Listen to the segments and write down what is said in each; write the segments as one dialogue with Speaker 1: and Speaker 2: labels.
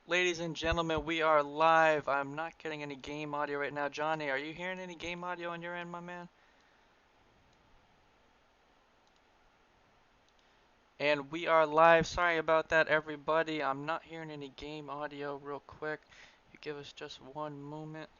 Speaker 1: Ladies and gentlemen, we are live. I'm not getting any game audio right now. Johnny, are you hearing any game audio on your end, my man? And we are live. Sorry about that, everybody. I'm not hearing any game audio real quick. You give us just one moment.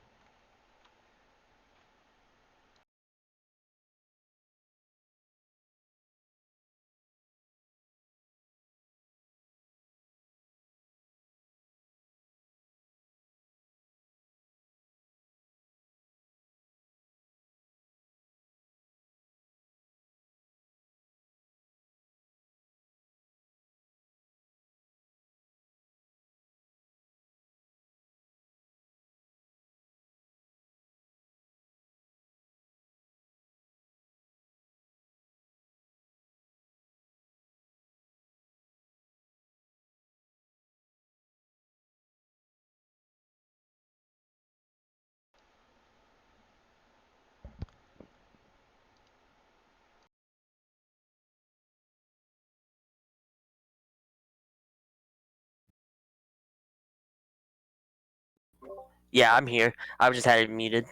Speaker 2: Yeah, I'm here. I just had it muted.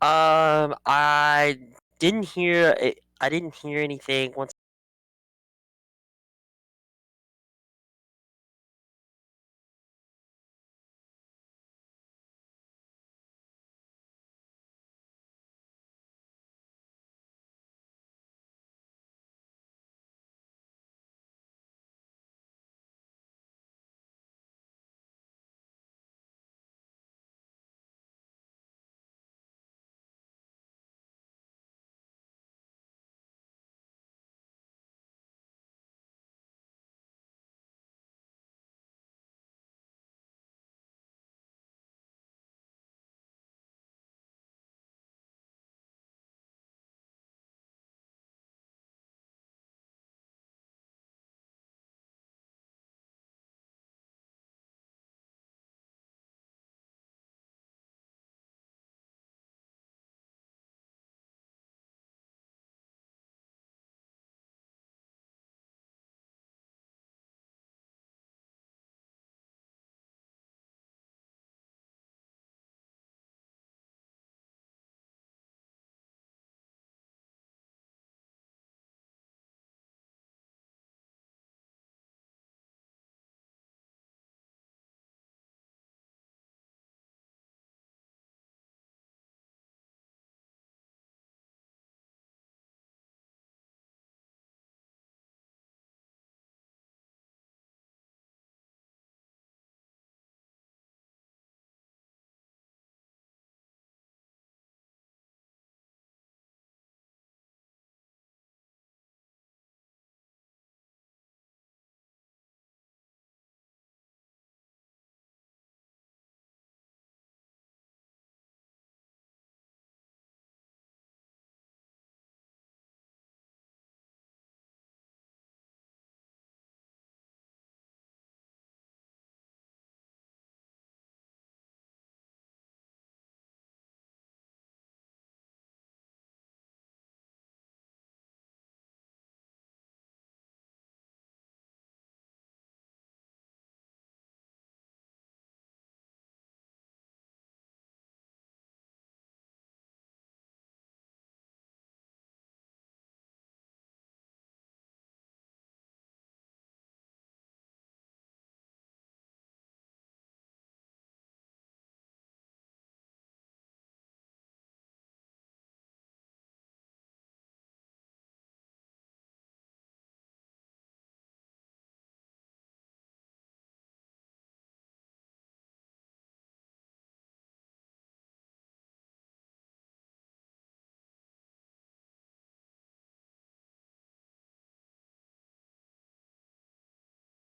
Speaker 2: I didn't hear it. I didn't hear anything once.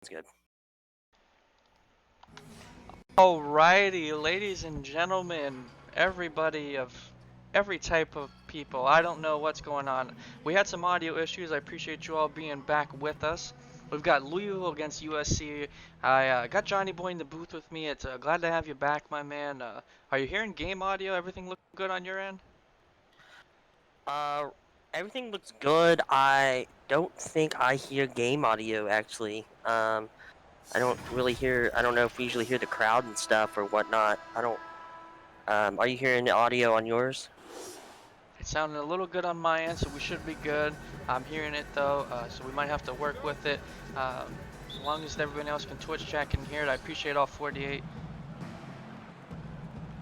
Speaker 2: It's good.
Speaker 1: Alrighty, ladies and gentlemen, everybody of every type of people. I don't know what's going on. We had some audio issues. I appreciate you all being back with us. We've got Louisville against USC. I got Johnny Boy in the booth with me. It's glad to have you back, my man. Are you hearing game audio? Everything look good on your end?
Speaker 2: Everything looks good. I don't think I hear game audio actually. I don't really hear. I don't know if we usually hear the crowd and stuff or whatnot. I don't. Are you hearing the audio on yours?
Speaker 1: It's sounding a little good on my end, so we should be good. I'm hearing it though, so we might have to work with it. As long as everyone else can Twitch chat and hear it, I appreciate all 48.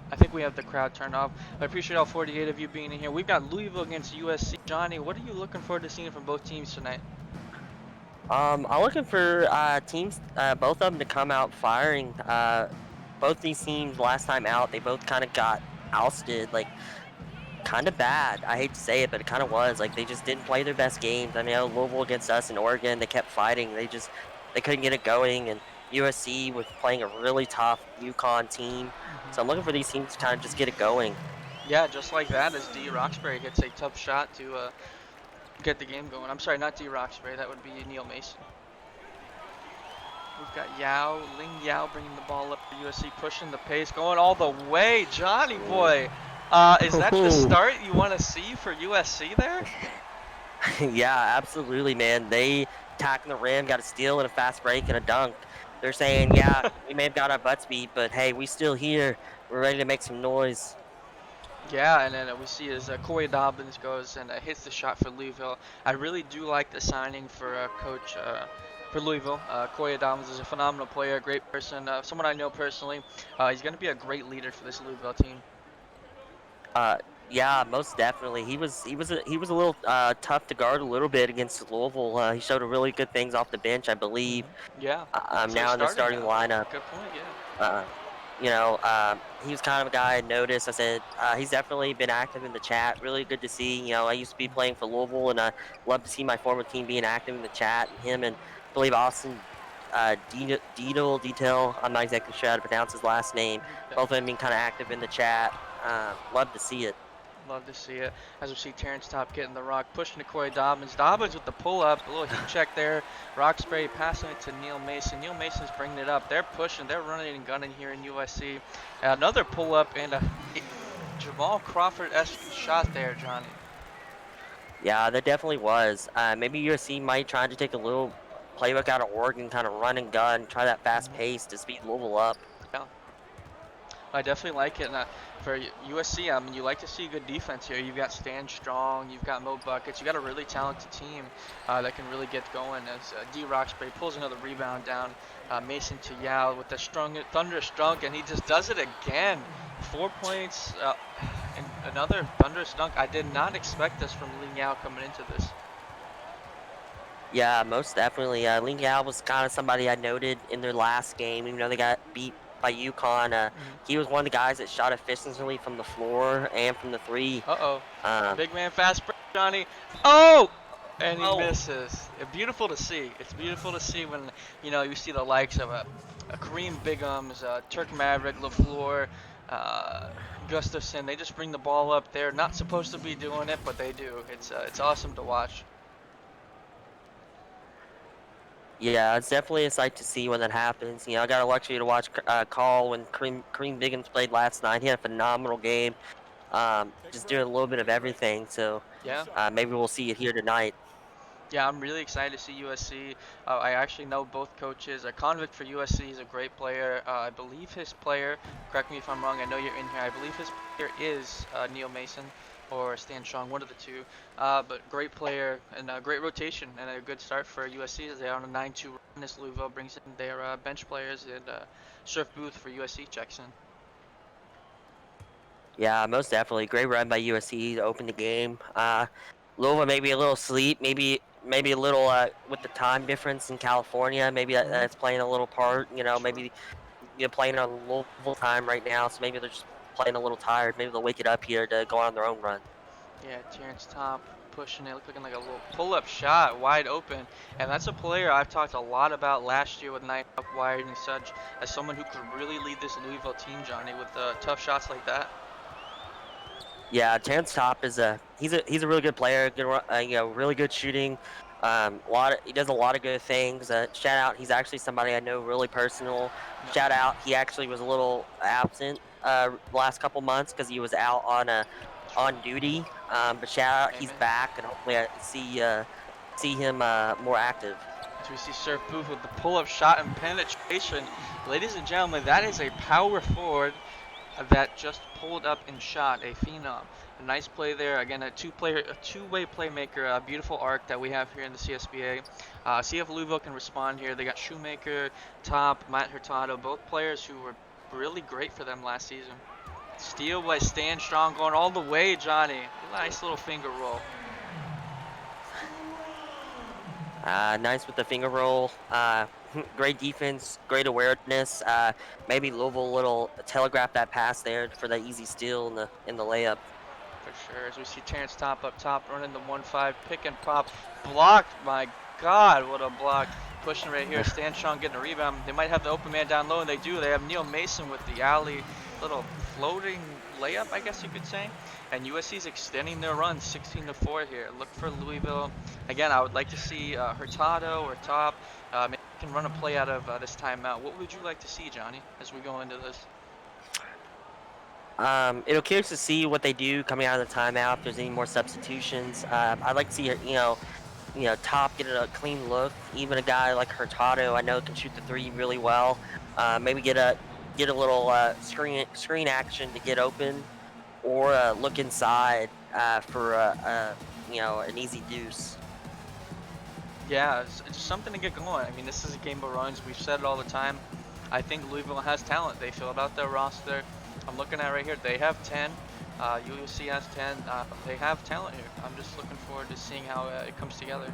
Speaker 1: I think we have the crowd turned off. I appreciate all 48 of you being in here. We've got Louisville against USC. Johnny, what are you looking forward to seeing from both teams tonight?
Speaker 2: I'm looking for teams, both of them to come out firing. Both these teams last time out, they both kind of got ousted, like kind of bad. I hate to say it, but it kind of was. Like they just didn't play their best games. I mean, Louisville against us in Oregon, they kept fighting. They couldn't get it going, and USC was playing a really tough UConn team. So I'm looking for these teams to kind of just get it going.
Speaker 1: Yeah, just like that, as D. Roxbury hits a tough shot to get the game going. I'm sorry, not D. Roxbury. That would be Neil Mason. We've got Ling Yao bringing the ball up for USC, pushing the pace, going all the way. Johnny boy, is that the start you want to see for USC there?
Speaker 2: Yeah, absolutely, man. They attacking the rim, got a steal and a fast break and a dunk. They're saying, yeah, we may have got our butts beat, but hey, we still here. We're ready to make some noise.
Speaker 1: Yeah, and then we see as Corey Dobbins goes and hits the shot for Louisville. I really do like the signing for coach for Louisville. Corey Dobbins is a phenomenal player, a great person, someone I know personally. He's going to be a great leader for this Louisville team.
Speaker 2: Uh, yeah, most definitely. He was a little tough to guard a little bit against Louisville. He showed a really good things off the bench, I believe.
Speaker 1: Yeah,
Speaker 2: I'm
Speaker 1: so they're
Speaker 2: now in the
Speaker 1: starting
Speaker 2: starting
Speaker 1: now.
Speaker 2: lineup.
Speaker 1: Good point, yeah.
Speaker 2: Uh, he was kind of a guy I noticed. I said he's definitely been active in the chat. Really good to see. I used to be playing for Louisville, and I love to see my former team being active in the chat. And him and I believe Austin Detail. I'm not exactly sure how to pronounce his last name.
Speaker 1: Yeah.
Speaker 2: Both of them being kind of active in the chat. Love to see it.
Speaker 1: Love to see it. As we see Terrence Top getting the rock, pushing to Corey Dobbins. Dobbins with the pull-up, a little heat check there. Roxbury passing it to Neil Mason. Neil Mason's bringing it up. They're pushing, they're running and gunning here in USC. Another pull-up and a Jamal Crawford-esque shot there, Johnny.
Speaker 2: Yeah, there definitely was. Maybe USC might try to take a little playbook out of Oregon, kind of run and gun, try that fast pace to speed Louisville up.
Speaker 1: Yeah. I definitely like it. And for USC, I mean, you like to see good defense here. You've got Stan Strong, you've got Mo Buckets, you've got a really talented team that can really get going. As D. Roxbury pulls another rebound down, Mason to Yao with the thunderous dunk, and he just does it again. 4 points and another thunderous dunk. I did not expect this from Ling Yao coming into this.
Speaker 2: Yeah, most definitely. Ling Yao was kind of somebody I noted in their last game, even though they got beat by UConn. He was one of the guys that shot efficiently from the floor and from the three.
Speaker 1: Big man fast break, Johnny. Oh! And he misses. Beautiful to see. It's beautiful to see when you see the likes of a Kareem Bigums, Turk Maverick, LaFleur, Gustafson. They just bring the ball up. They're not supposed to be doing it, but they do. It's awesome to watch.
Speaker 2: Yeah, it's definitely a sight to see when that happens. I got a luxury to watch Call when Kareem Biggins played last night. He had a phenomenal game. Just doing a little bit of everything. So
Speaker 1: Yeah.
Speaker 2: maybe we'll see it here tonight.
Speaker 1: Yeah, I'm really excited to see USC. I actually know both coaches. A convict for USC is a great player. I believe his player, correct me if I'm wrong, I know you're in here. I believe his player is Neil Mason or Stan Strong, one of the two. But great player and a great rotation and a good start for USC as they are on a 9-2 run. This Louisville brings in their bench players and Surf Booth for USC checks in.
Speaker 2: Yeah, most definitely. Great run by USC to open the game. Louisville maybe a little sleep, maybe a little with the time difference in California. Maybe that's playing a little part. Maybe you're playing on Louisville time right now, so maybe they're just playing a little tired. Maybe they'll wake it up here to go on their own run.
Speaker 1: Yeah, Terrence Top pushing it, looking like a little pull-up shot, wide open. And that's a player I've talked a lot about last year with Night Up Wired and such, as someone who could really lead this Louisville team, Johnny, with tough shots like that.
Speaker 2: Yeah, Terrence Top is he's a really good player. Good, really good shooting. He does a lot of good things. Shout out, he's actually somebody I know really personal. Shout out, he actually was a little absent the last couple months because he was out on a on duty. But shout out, he's
Speaker 1: Amen.
Speaker 2: back, and hopefully I see him more active.
Speaker 1: As we see Surf Booth with the pull-up shot and penetration. Ladies and gentlemen, that is a power forward that just pulled up and shot a phenom. A nice play there. Again, a two-way playmaker. A beautiful arc that we have here in the CSBA. See if Louisville can respond here. They got Shoemaker, Top, Matt Hurtado, both players who were really great for them last season. Steal by Stan Strong going all the way, Johnny. Nice little finger roll.
Speaker 2: Nice with the finger roll. Great defense, great awareness. Maybe Louisville little telegraph that pass there for that easy steal in the layup.
Speaker 1: For sure. As we see Terrence Top up top, running the 1-5 pick and pop, blocked. My God, what a block! Pushing right here. Stan Strong getting a rebound. They might have the open man down low, and they do. They have Neil Mason with the alley, little floating layup, I guess you could say. And USC's extending their run 16-4 here. Look for Louisville. Again, I would like to see Hurtado or Top maybe can run a play out of this timeout. What would you like to see, Johnny, as we go into this?
Speaker 2: It'll curious to see what they do coming out of the timeout. If there's any more substitutions, I'd like to see Top get a clean look. Even a guy like Hurtado, I know can shoot the three really well. Maybe get a little screen action to get open, or look inside for an easy deuce.
Speaker 1: Yeah, it's just something to get going. I mean, this is a game of runs. We've said it all the time. I think Louisville has talent. They filled out their roster. I'm looking at right here. They have 10. USC has 10. They have talent here. I'm just looking forward to seeing how it comes together.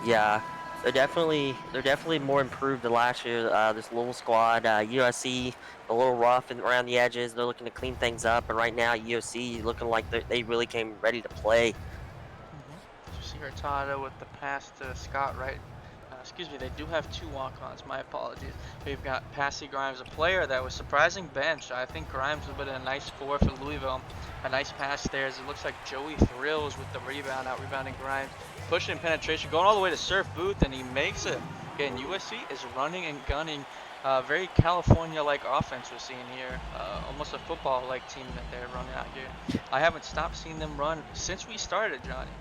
Speaker 2: Yeah, they're definitely more improved than last year. This Louisville squad, USC a little rough and around the edges. They're looking to clean things up, and right now USC looking like they really came ready to play.
Speaker 1: You see Hurtado with the pass to Scott, right? Excuse me, they do have two walk-ons. My apologies. We've got Passy Grimes, a player that was surprising bench. I think Grimes has been a nice score for Louisville. A nice pass there as it looks like Joey Thrills with the rebound, out rebounding Grimes. Pushing penetration, going all the way to Surf Booth, and he makes it. Again, USC is running and gunning. Very California-like offense we're seeing here. Almost a football-like team that they're running out here. I haven't stopped seeing them run since we started, Johnny.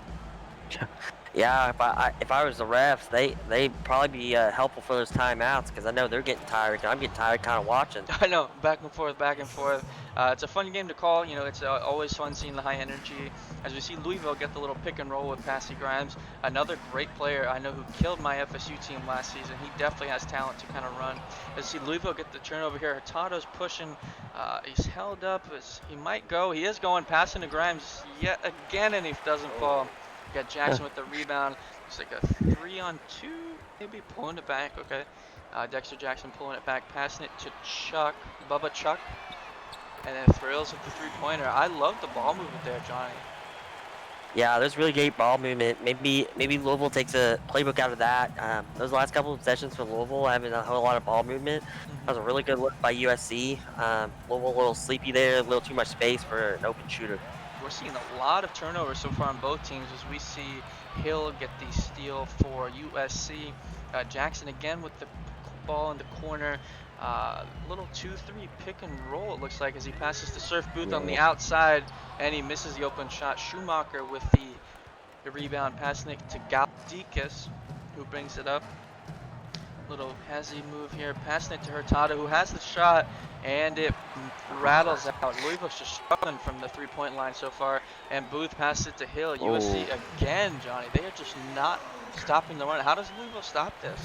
Speaker 2: Yeah, if I was the refs, they'd probably be helpful for those timeouts, because I know they're getting tired. I'm getting tired kind of watching.
Speaker 1: I know, back and forth, back and forth. It's a fun game to call. You know, it's always fun seeing the high energy. As we see Louisville get the little pick and roll with Passy Grimes, another great player I know who killed my FSU team last season. He definitely has talent to kind of run. As we see Louisville get the turnover here, Hurtado's pushing. He's held up. He might go. He is going, passing to Grimes yet again, and he doesn't fall. Got Jackson with the rebound. It's like a 3-on-2, maybe pulling it back. Okay, Dexter Jackson pulling it back, passing it to Bubba Chuck, and then Thrills with the three-pointer. I love the ball movement there, Johnny.
Speaker 2: Yeah, there's really great ball movement. Maybe Louisville takes a playbook out of that. Those last couple of sessions for Louisville having a whole lot of ball movement. That was a really good look by USC. Louisville a little sleepy there, a little too much space for an open shooter.
Speaker 1: We're seeing a lot of turnovers so far on both teams as we see Hill get the steal for USC. Jackson again with the ball in the corner. Little 2-3 pick and roll it looks like as he passes to Surf Booth on the outside and he misses the open shot. Schumacher with the rebound, passing it to Galdikas who brings it up. Little hezzy move here, passing it to Hurtado who has the shot, and it rattles out. Louisville's just struggling from the three-point line so far, and Booth passes it to Hill. USC again, Johnny. They are just not stopping the run. How does Louisville stop this?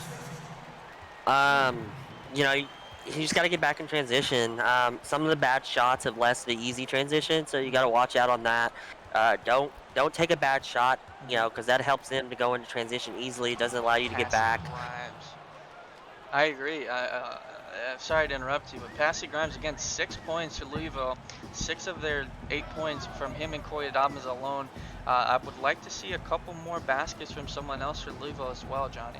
Speaker 2: You just got to get back in transition. Some of the bad shots have less the easy transition, so you got to watch out on that. Don't take a bad shot, because that helps them to go into transition easily. It doesn't allow you to get back.
Speaker 1: I agree. Sorry to interrupt you, but Passy Grimes again, 6 points for Louisville. 6 of their 8 points from him and Corey Adamas alone. I would like to see a couple more baskets from someone else for Louisville as well, Johnny.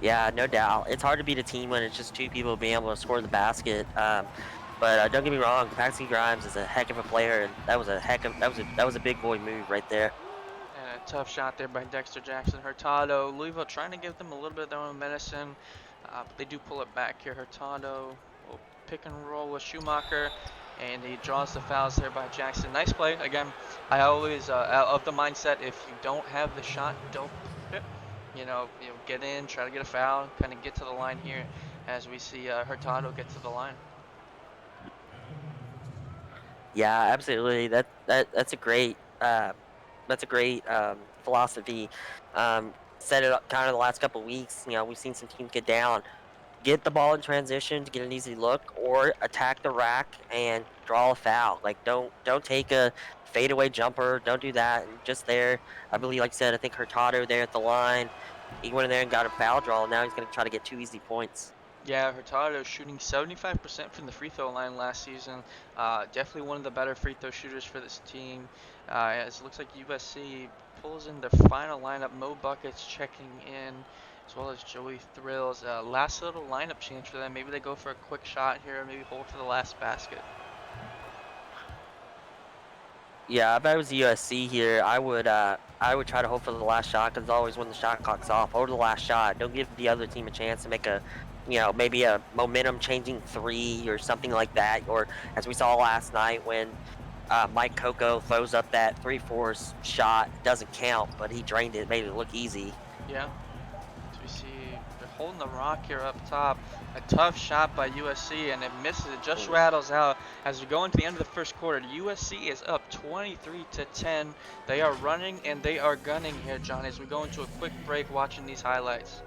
Speaker 2: Yeah, no doubt. It's hard to beat a team when it's just two people being able to score the basket. But don't get me wrong, Passy Grimes is a heck of a player, and that was a big boy move right there.
Speaker 1: And a tough shot there by Dexter Jackson. Hurtado, Louisville trying to give them a little bit of their own medicine, but they do pull it back here. Hurtado, pick and roll with Schumacher, and he draws the fouls there by Jackson. Nice play. Again, I always of the mindset, if you don't have the shot, don't put it. Get in, try to get a foul, kind of get to the line here, as we see Hurtado get to the line.
Speaker 2: Yeah, absolutely. That's a great philosophy. Set it up kind of the last couple of weeks. We've seen some teams get down, get the ball in transition to get an easy look, or attack the rack and draw a foul. Like don't take a fadeaway jumper. Don't do that. And just there, I believe, like I said, I think Hurtado there at the line, he went in there and got a foul draw. And now he's going to try to get 2 easy points.
Speaker 1: Yeah, Hurtado shooting 75% from the free throw line last season. Definitely one of the better free throw shooters for this team. As it looks like USC pulls in their final lineup. Mo Buckets checking in, as well as Joey Thrills. Last little lineup change for them. Maybe they go for a quick shot here, maybe hold for the last basket.
Speaker 2: Yeah, if I was USC here, I would try to hope for the last shot because always when the shot clock's off, hold the last shot. Don't give the other team a chance to make maybe a momentum changing three or something like that. Or as we saw last night when Mike Coco throws up that 3-4 shot, doesn't count, but he drained it, made it look easy.
Speaker 1: Yeah. As we see, they're holding the rock here up top. A tough shot by USC, and it misses. It just rattles out. As we go into the end of the first quarter, USC is up 23-10. They are running and they are gunning here, John, as we go into a quick break watching these highlights.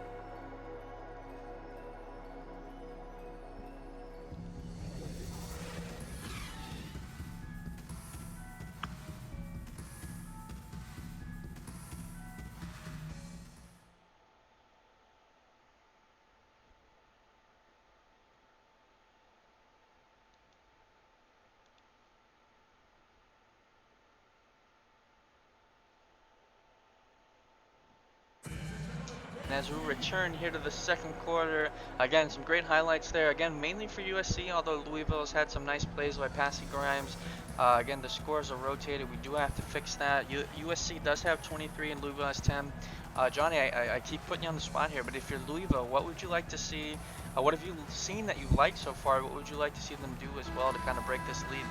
Speaker 1: And as we return here to the second quarter, again, some great highlights there. Again, mainly for USC, although Louisville has had some nice plays by Passy Grimes. Again, the scores are rotated. We do have to fix that. USC does have 23 and Louisville has 10. Johnny, I keep putting you on the spot here, but if you're Louisville, what would you like to see? What have you seen that you liked so far? What would you like to see them do as well to kind of break this lead?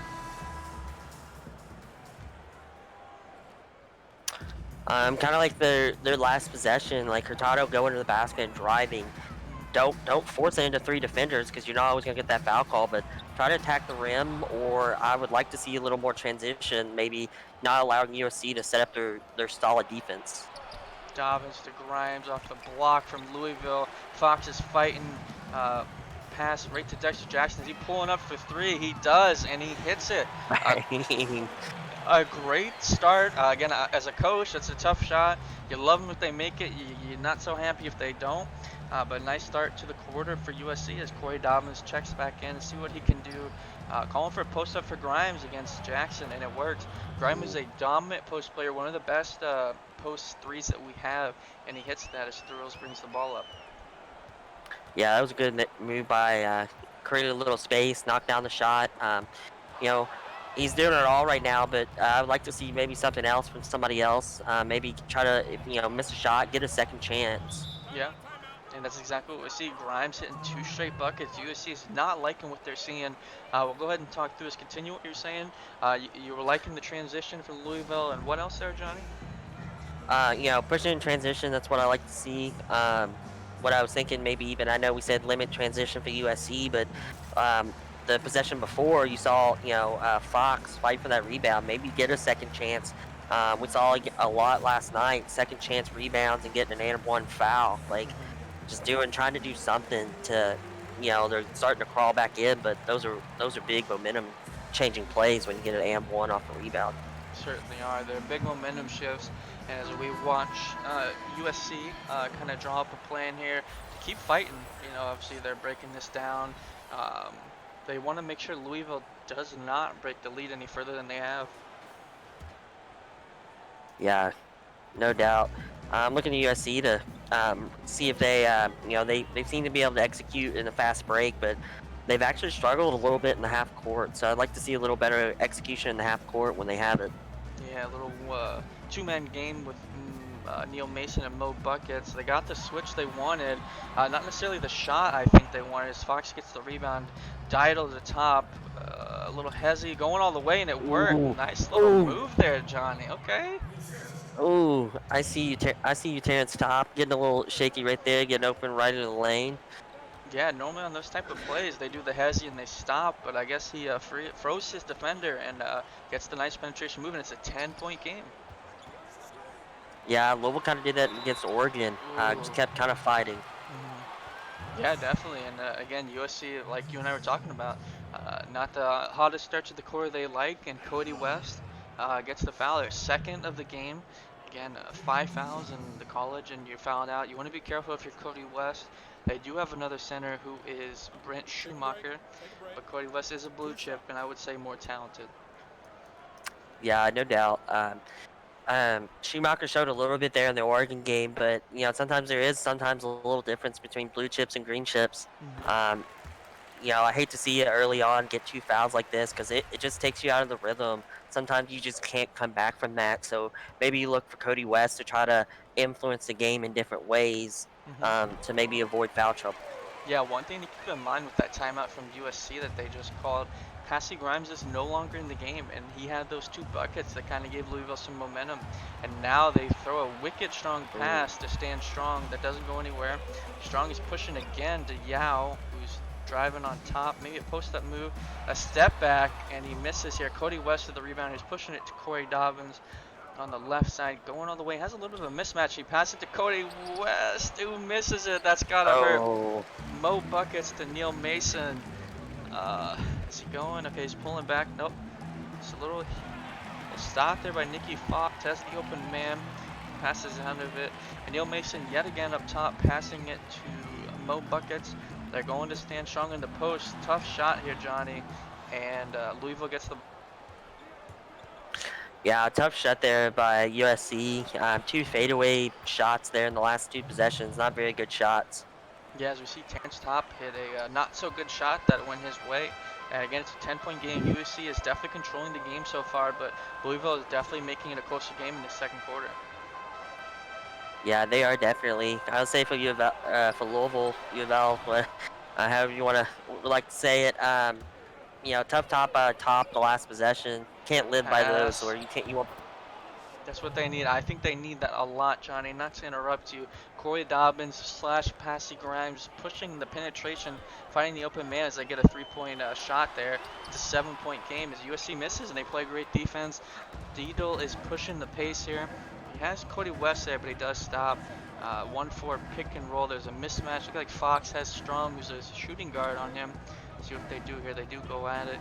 Speaker 2: Kind of like their last possession, like Hurtado going to the basket and driving. Don't force it into 3 defenders because you're not always gonna get that foul call. But try to attack the rim, or I would like to see a little more transition. Maybe not allowing USC to set up their solid defense.
Speaker 1: Dobbins to Grimes off the block from Louisville. Fox is fighting. Pass right to Dexter Jackson. Is he pulling up for 3? He does, and he hits it. A great start. Again, as a coach, it's a tough shot. You love them if they make it. You're not so happy if they don't. But nice start to the quarter for USC as Corey Dobbins checks back in and see what he can do. Calling for a post up for Grimes against Jackson, and it worked. Grimes is a dominant post player, one of the best post threes that we have, and he hits that as Thrills brings the ball up.
Speaker 2: Yeah, that was a good move by created a little space, knocked down the shot. He's doing it all right now, but I would like to see maybe something else from somebody else. Maybe try to, miss a shot, get a second chance.
Speaker 1: Yeah, and that's exactly what we see. Grimes hitting 2 straight buckets. USC is not liking what they're seeing. We'll go ahead and talk through this. Continue what you're saying. You were liking the transition from Louisville, and what else there, Johnny?
Speaker 2: Pushing in transition, that's what I like to see. What I was thinking, maybe even, I know we said limit transition for USC, but the possession before, you saw, Fox fight for that rebound, maybe get a second chance. We saw a lot last night, second chance rebounds and getting an and one foul. Like, just trying to do something to, they're starting to crawl back in, but those are big momentum changing plays when you get an and one off a rebound.
Speaker 1: Certainly are. They're big momentum shifts. And as we watch USC kind of draw up a plan here to keep fighting, obviously they're breaking this down. They want to make sure Louisville does not break the lead any further than they have.
Speaker 2: Yeah, no doubt. I'm looking at USC to see if they, they seem to be able to execute in a fast break, but they've actually struggled a little bit in the half court. So I'd like to see a little better execution in the half court when they have it.
Speaker 1: Yeah, a little two-man game with Neil Mason and Mo Buckets. They got the switch they wanted. Not necessarily the shot I think they wanted. As Fox gets the rebound, Dido to the top. A little hezzy, going all the way, and it worked.
Speaker 2: Ooh,
Speaker 1: Nice little
Speaker 2: ooh,
Speaker 1: move there, Johnny. Okay.
Speaker 2: ooh! I see you. I see you, Terrence Top, getting a little shaky right there, getting open right in the lane.
Speaker 1: Yeah, normally on those type of plays, they do the hezzy and they stop, but I guess he froze his defender and gets the nice penetration move, and it's a 10-point game.
Speaker 2: Yeah, Louisville kind of did that against Oregon. Just
Speaker 1: Ooh.
Speaker 2: kept kind of fighting.
Speaker 1: Yeah, definitely. And again, USC, like you and I were talking about, not the hottest stretch of the quarter they like, and Cody West gets the foul there, second of the game. Again, 5 fouls in the college, and you're fouled out. You want to be careful if you're Cody West. They do have another center who is Brent Schumacher, but Cody West is a blue chip, and I would say more talented.
Speaker 2: Yeah, no doubt. Schumacher showed a little bit there in the Oregon game, but sometimes there is sometimes a little difference between blue chips and green chips. Um, I hate to see it early on get 2 fouls like this because it just takes you out of the rhythm. Sometimes you just can't come back from that. So maybe you look for Cody West to try to influence the game in different ways to maybe avoid foul trouble.
Speaker 1: Yeah, one thing to keep in mind with that timeout from USC that they just called, Passy Grimes is no longer in the game, and he had those 2 buckets that kind of gave Louisville some momentum. And now they throw a wicked strong
Speaker 2: Ooh.
Speaker 1: pass to Stan Strong that doesn't go anywhere. Strong is pushing again to Yao, who's driving on top. Maybe a post-up move, a step back, and he misses here. Cody West with the rebound. He's pushing it to Corey Dobbins on the left side, going all the way. Has a little bit of a mismatch. He passes it to Cody West, who misses it. That's gotta hurt.
Speaker 2: Oh,
Speaker 1: Mo Buckets to Neil Mason. Is he going? Okay, he's pulling back. Nope. It's a little stop there by Nicky Fox. Has the open man. Passes out of it. And Neil Mason yet again up top, passing it to Mo Buckets. They're going to stand strong in the post. Tough shot here, Johnny. And Louisville gets the.
Speaker 2: yeah, tough shot there by USC. 2 fadeaway shots there in the last 2 possessions. Not very good shots.
Speaker 1: Yeah, as we see Terrence Top hit a not so good shot that went his way. And again, it's a 10-point game. USC is definitely controlling the game so far, but Louisville is definitely making it a closer game in the second quarter.
Speaker 2: Yeah, they are definitely. I would say for for Louisville, U of L, however you want to like to say it. Tough top the last possession. Can't live by those,
Speaker 1: Pass.
Speaker 2: or you can't. You want.
Speaker 1: That's what they need. I think they need that a lot, Johnny. Not to interrupt you. Corey Dobbins slash Passy Grimes pushing the penetration, finding the open man as they get a 3-point shot there. It's a 7-point game as USC misses and they play great defense. Deedle is pushing the pace here. He has Cody West there, but he does stop. 1-4 pick and roll. There's a mismatch. Look like Fox has Strong, who's a shooting guard on him. See what they do here. They do go at it.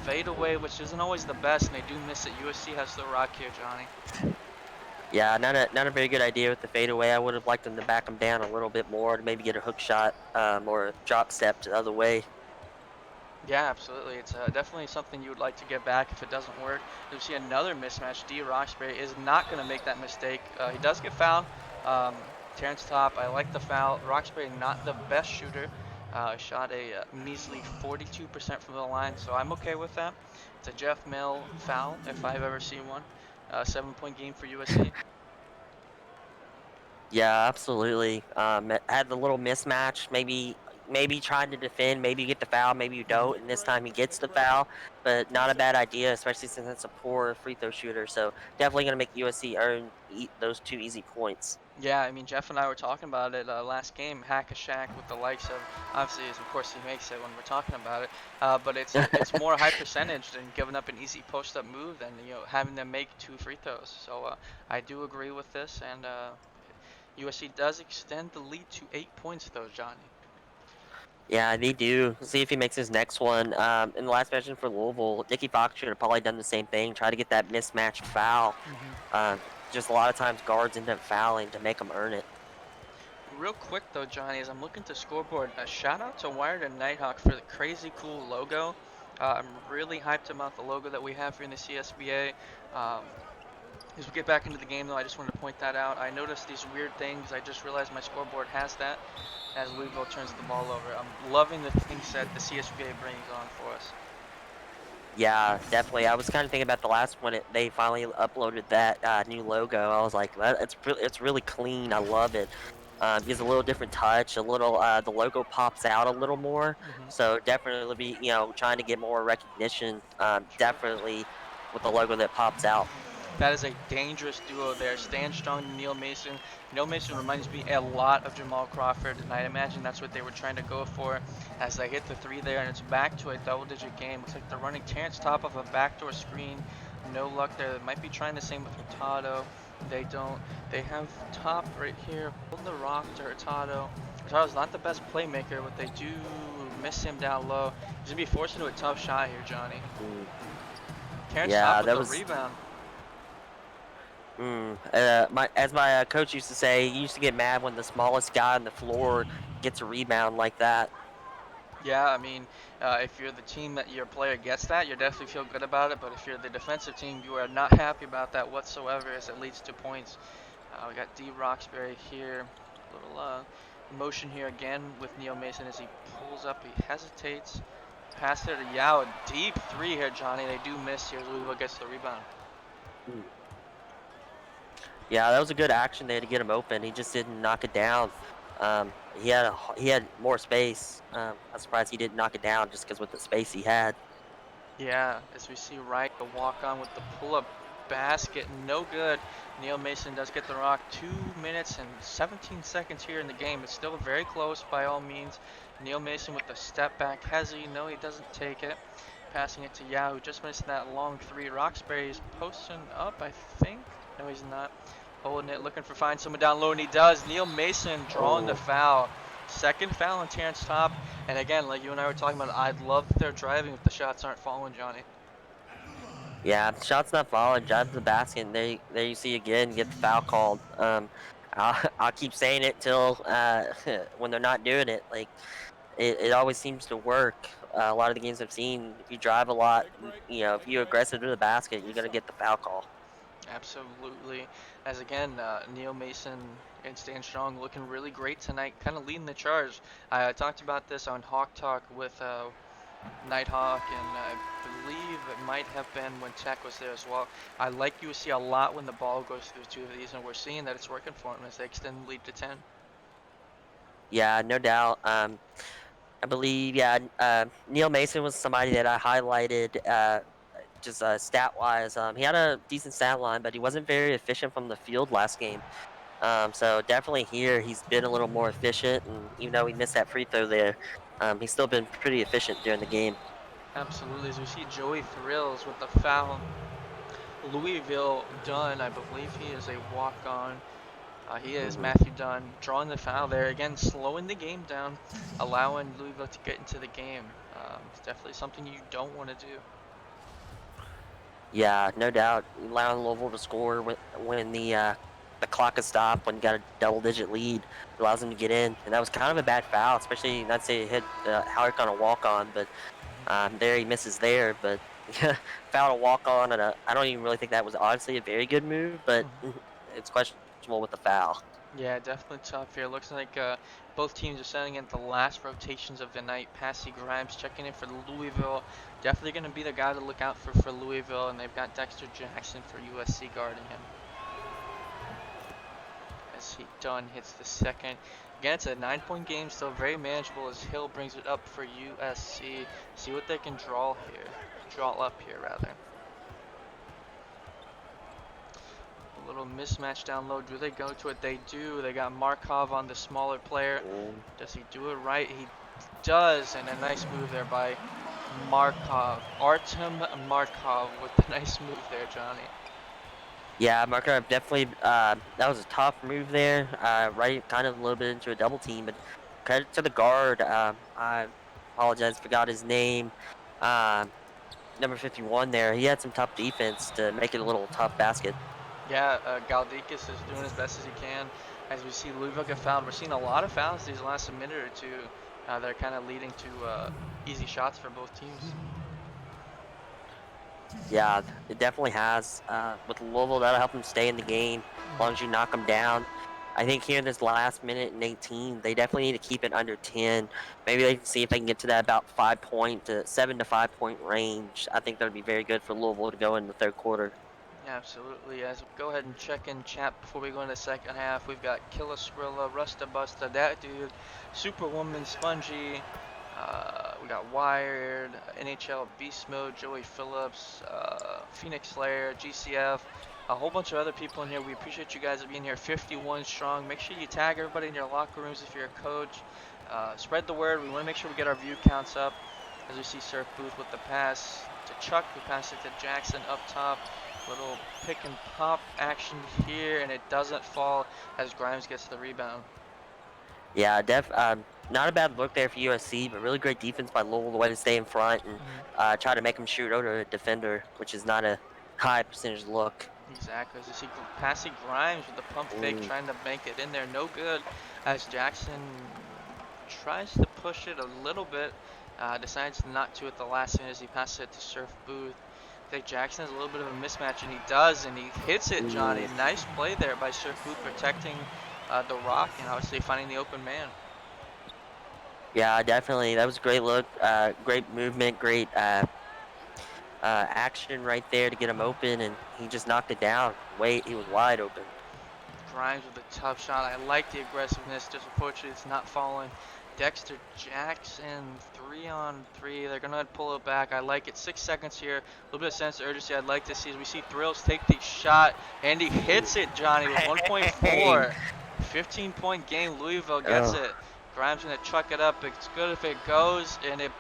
Speaker 1: Fade away, which isn't always the best, and they do miss it. USC has the rock here, Johnny.
Speaker 2: Yeah, not a very good idea with the fadeaway. I would have liked them to back them down a little bit more to maybe get a hook shot or a drop step the other way.
Speaker 1: Yeah, absolutely. It's definitely something you would like to get back if it doesn't work. You'll see another mismatch. D. Roxbury is not going to make that mistake. He does get fouled. Terrence Top, I like the foul. Roxbury, not the best shooter. Shot a measly 42% from the line, so I'm okay with that. It's a Jeff Mill foul, if I've ever seen one. 7-point game for USC.
Speaker 2: Yeah, absolutely. Had the little mismatch. Maybe trying to defend. Maybe you get the foul. Maybe you don't. And this time he gets the foul. But not a bad idea, especially since it's a poor free throw shooter. So definitely going to make USC earn those 2 easy points.
Speaker 1: Yeah, I mean, Jeff and I were talking about it last game, hack a Shack with the likes of, obviously, of course he makes it when we're talking about it, but it's more high percentage than giving up an easy post-up move than having them make 2 free throws. So I do agree with this, and USC does extend the lead to 8 points, though, Johnny.
Speaker 2: Yeah, they do. See if he makes his next one. In the last mention for Louisville, Nicky Fox should have probably done the same thing. Try to get that mismatched foul. Just a lot of times guards end up fouling to make them earn it.
Speaker 1: Real quick though, Johnny, as I'm looking to scoreboard, a shout out to Wired and Nighthawk for the crazy cool logo. I'm really hyped about the logo that we have here in the CSBA. As we get back into the game though, I just wanted to point that out. I noticed these weird things. I just realized my scoreboard has that as Louisville turns the ball over. I'm loving the things that the CSBA brings on for us.
Speaker 2: Yeah, definitely. I was kind of thinking about the last one. They finally uploaded that new logo. I was like, it's really clean. I love it. Gives a little different touch. A little the logo pops out a little more.
Speaker 1: Hmm.
Speaker 2: So definitely be trying to get more recognition.
Speaker 1: True.
Speaker 2: Definitely with the logo that pops out.
Speaker 1: That is a dangerous duo there. Stan Strong and Neil Mason. Neil Mason reminds me a lot of Jamal Crawford, and I imagine that's what they were trying to go for as they hit the three there, and it's back to a double-digit game. Looks like they're running Terrence top of a backdoor screen. No luck there. They might be trying the same with Hurtado. They don't. They have top right here, holding the rock to Hurtado. Hurtado's not the best playmaker, but they do miss him down low. He's gonna be forced into a tough shot here, Johnny.
Speaker 2: Mm,
Speaker 1: Terrence top
Speaker 2: yeah,
Speaker 1: with
Speaker 2: that
Speaker 1: the
Speaker 2: was.
Speaker 1: rebound.
Speaker 2: My coach used to say, he used to get mad when the smallest guy on the floor gets a rebound like that.
Speaker 1: Yeah, I mean, if you're the team that your player gets that, you definitely feel good about it. But if you're the defensive team, you are not happy about that whatsoever, as it leads to points. We got D. Roxbury here. Little motion here again with Neil Mason as he pulls up. He hesitates. Pass there to Yao. A deep three here, Johnny. They do miss here. Louisville gets the rebound.
Speaker 2: Mm. Yeah, that was a good action there to get him open. He just didn't knock it down. He had more space. I'm surprised he didn't knock it down just because with the space he had.
Speaker 1: Yeah, as we see Wright the walk on with the pull-up basket, no good. Neil Mason does get the rock. 2 minutes and 17 seconds here in the game. It's still very close by all means. Neil Mason with the step back. Hezzy, no, he doesn't take it. Passing it to Yao, who just missed that long three. Roxbury's posting up, I think. No, he's not. Holding it, looking for find someone down low, and he does. Neil Mason drawing the
Speaker 2: Oh,
Speaker 1: foul. Second foul on Terrence Top. And again, like you and I were talking about, I'd love if they're driving if the shots aren't falling, Johnny.
Speaker 2: yeah, the shot's not falling. Drive to the basket. And there you see again, get the foul called. I'll keep saying it till when they're not doing it. Like it always seems to work. A lot of the games I've seen, if you drive a lot, if you aggressive to the basket, you're gonna get the foul call.
Speaker 1: Absolutely. As again, Neil Mason and Stan Strong looking really great tonight, kind of leading the charge. I talked about this on Hawk Talk with Nighthawk, and I believe it might have been when Tech was there as well. I like USC a lot when the ball goes through two of these, and we're seeing that it's working for them as they extend the lead to 10.
Speaker 2: Yeah, no doubt. I believe, yeah, Neil Mason was somebody that I highlighted just stat wise. He had a decent stat line, but he wasn't very efficient from the field last game. So definitely here he's been a little more efficient, and even though he missed that free throw there, he's still been pretty efficient during the game.
Speaker 1: Absolutely. As we see Joey Thrills with the foul. Louisville Dunn, I believe he is a walk-on. He is
Speaker 2: Hmm.
Speaker 1: Matthew Dunn drawing the foul there again, slowing the game down, allowing Louisville to get into the game. It's definitely something you don't want to do.
Speaker 2: Yeah, no doubt. Allowing Louisville to score when the clock is stopped, when you got a double-digit lead, allows them to get in, and that was kind of a bad foul, especially not say it hit Howard on a walk-on, but there he misses there, but fouled a walk-on, and I don't even really think that was honestly a very good move, but it's questionable with the foul.
Speaker 1: Yeah, definitely tough here. Looks like both teams are setting in the last rotations of the night. Passy Grimes checking in for Louisville. Definitely going to be the guy to look out for Louisville, and they've got Dexter Jackson for USC guarding him. As he done hits the second. Again, it's a 9-point game, still very manageable as Hill brings it up for USC. See what they can draw up here rather. A little mismatch down low. Do they go to it? They do. They got Markov on the smaller player.
Speaker 2: Mm.
Speaker 1: Does he do it right? He does, and a nice move there by Markov. Artem Markov with the nice move there, Johnny.
Speaker 2: Yeah, Markov definitely. That was a tough move there. Right, kind of a little bit into a double team, but credit to the guard. I apologize, forgot his name. Um, Number 51 there. He had some tough defense to make it a little tough basket.
Speaker 1: Yeah, Galdikis is doing as best as he can. As we see Louisville get fouled, we're seeing a lot of fouls these last minute or two. They're kind of leading to easy shots for both teams.
Speaker 2: Yeah, it definitely has. With Louisville, that'll help them stay in the game as long as you knock them down. I think here in this last minute and 18, they definitely need to keep it under 10. Maybe they can see if they can get to that about 5 point to 7 to 5 point range. I think that would be very good for Louisville to go in the third quarter.
Speaker 1: Absolutely. As go ahead and check in chat before we go into the second half. We've got Killa Skrilla, Rusta Busta, that dude, Superwoman, Spongy. We got Wired, NHL Beast Mode, Joey Phillips, Phoenix Slayer, GCF, a whole bunch of other people in here. We appreciate you guys being here. 51 strong. Make sure you tag everybody in your locker rooms if you're a coach. Spread the word. We want to make sure we get our view counts up. As we see Surf Booth with the pass to Chuck, who passed it to Jackson up top. Little pick and pop action here, and it doesn't fall as Grimes gets the rebound.
Speaker 2: Yeah, not a bad look there for USC, but really great defense by Louisville, the way to stay in front and try to make them shoot over a defender, which is not a high percentage look.
Speaker 1: Exactly. As you see Passy Grimes with the pump fake trying to make it in there. No good as Jackson tries to push it a little bit. Decides not to at the last minute as he passes it to Surf Booth. I think Jackson has a little bit of a mismatch, and he does, and he hits it, Johnny. Nice play there by Surf Booth protecting the rock and obviously finding the open man.
Speaker 2: Yeah, definitely. That was a great look. Great movement, great action right there to get him open, and he just knocked it down. He was wide open.
Speaker 1: Grimes with a tough shot. I like the aggressiveness. Just unfortunately, it's not falling. Dexter Jackson, 3-on-3. They're gonna pull it back. I like it. 6 seconds here. A little bit of sense of urgency. I'd like to see as we see Thrills take the shot, and he hits it, Johnny, with 1.4. 15-point game. Louisville gets it. Grimes gonna chuck it up. It's good if it goes, and it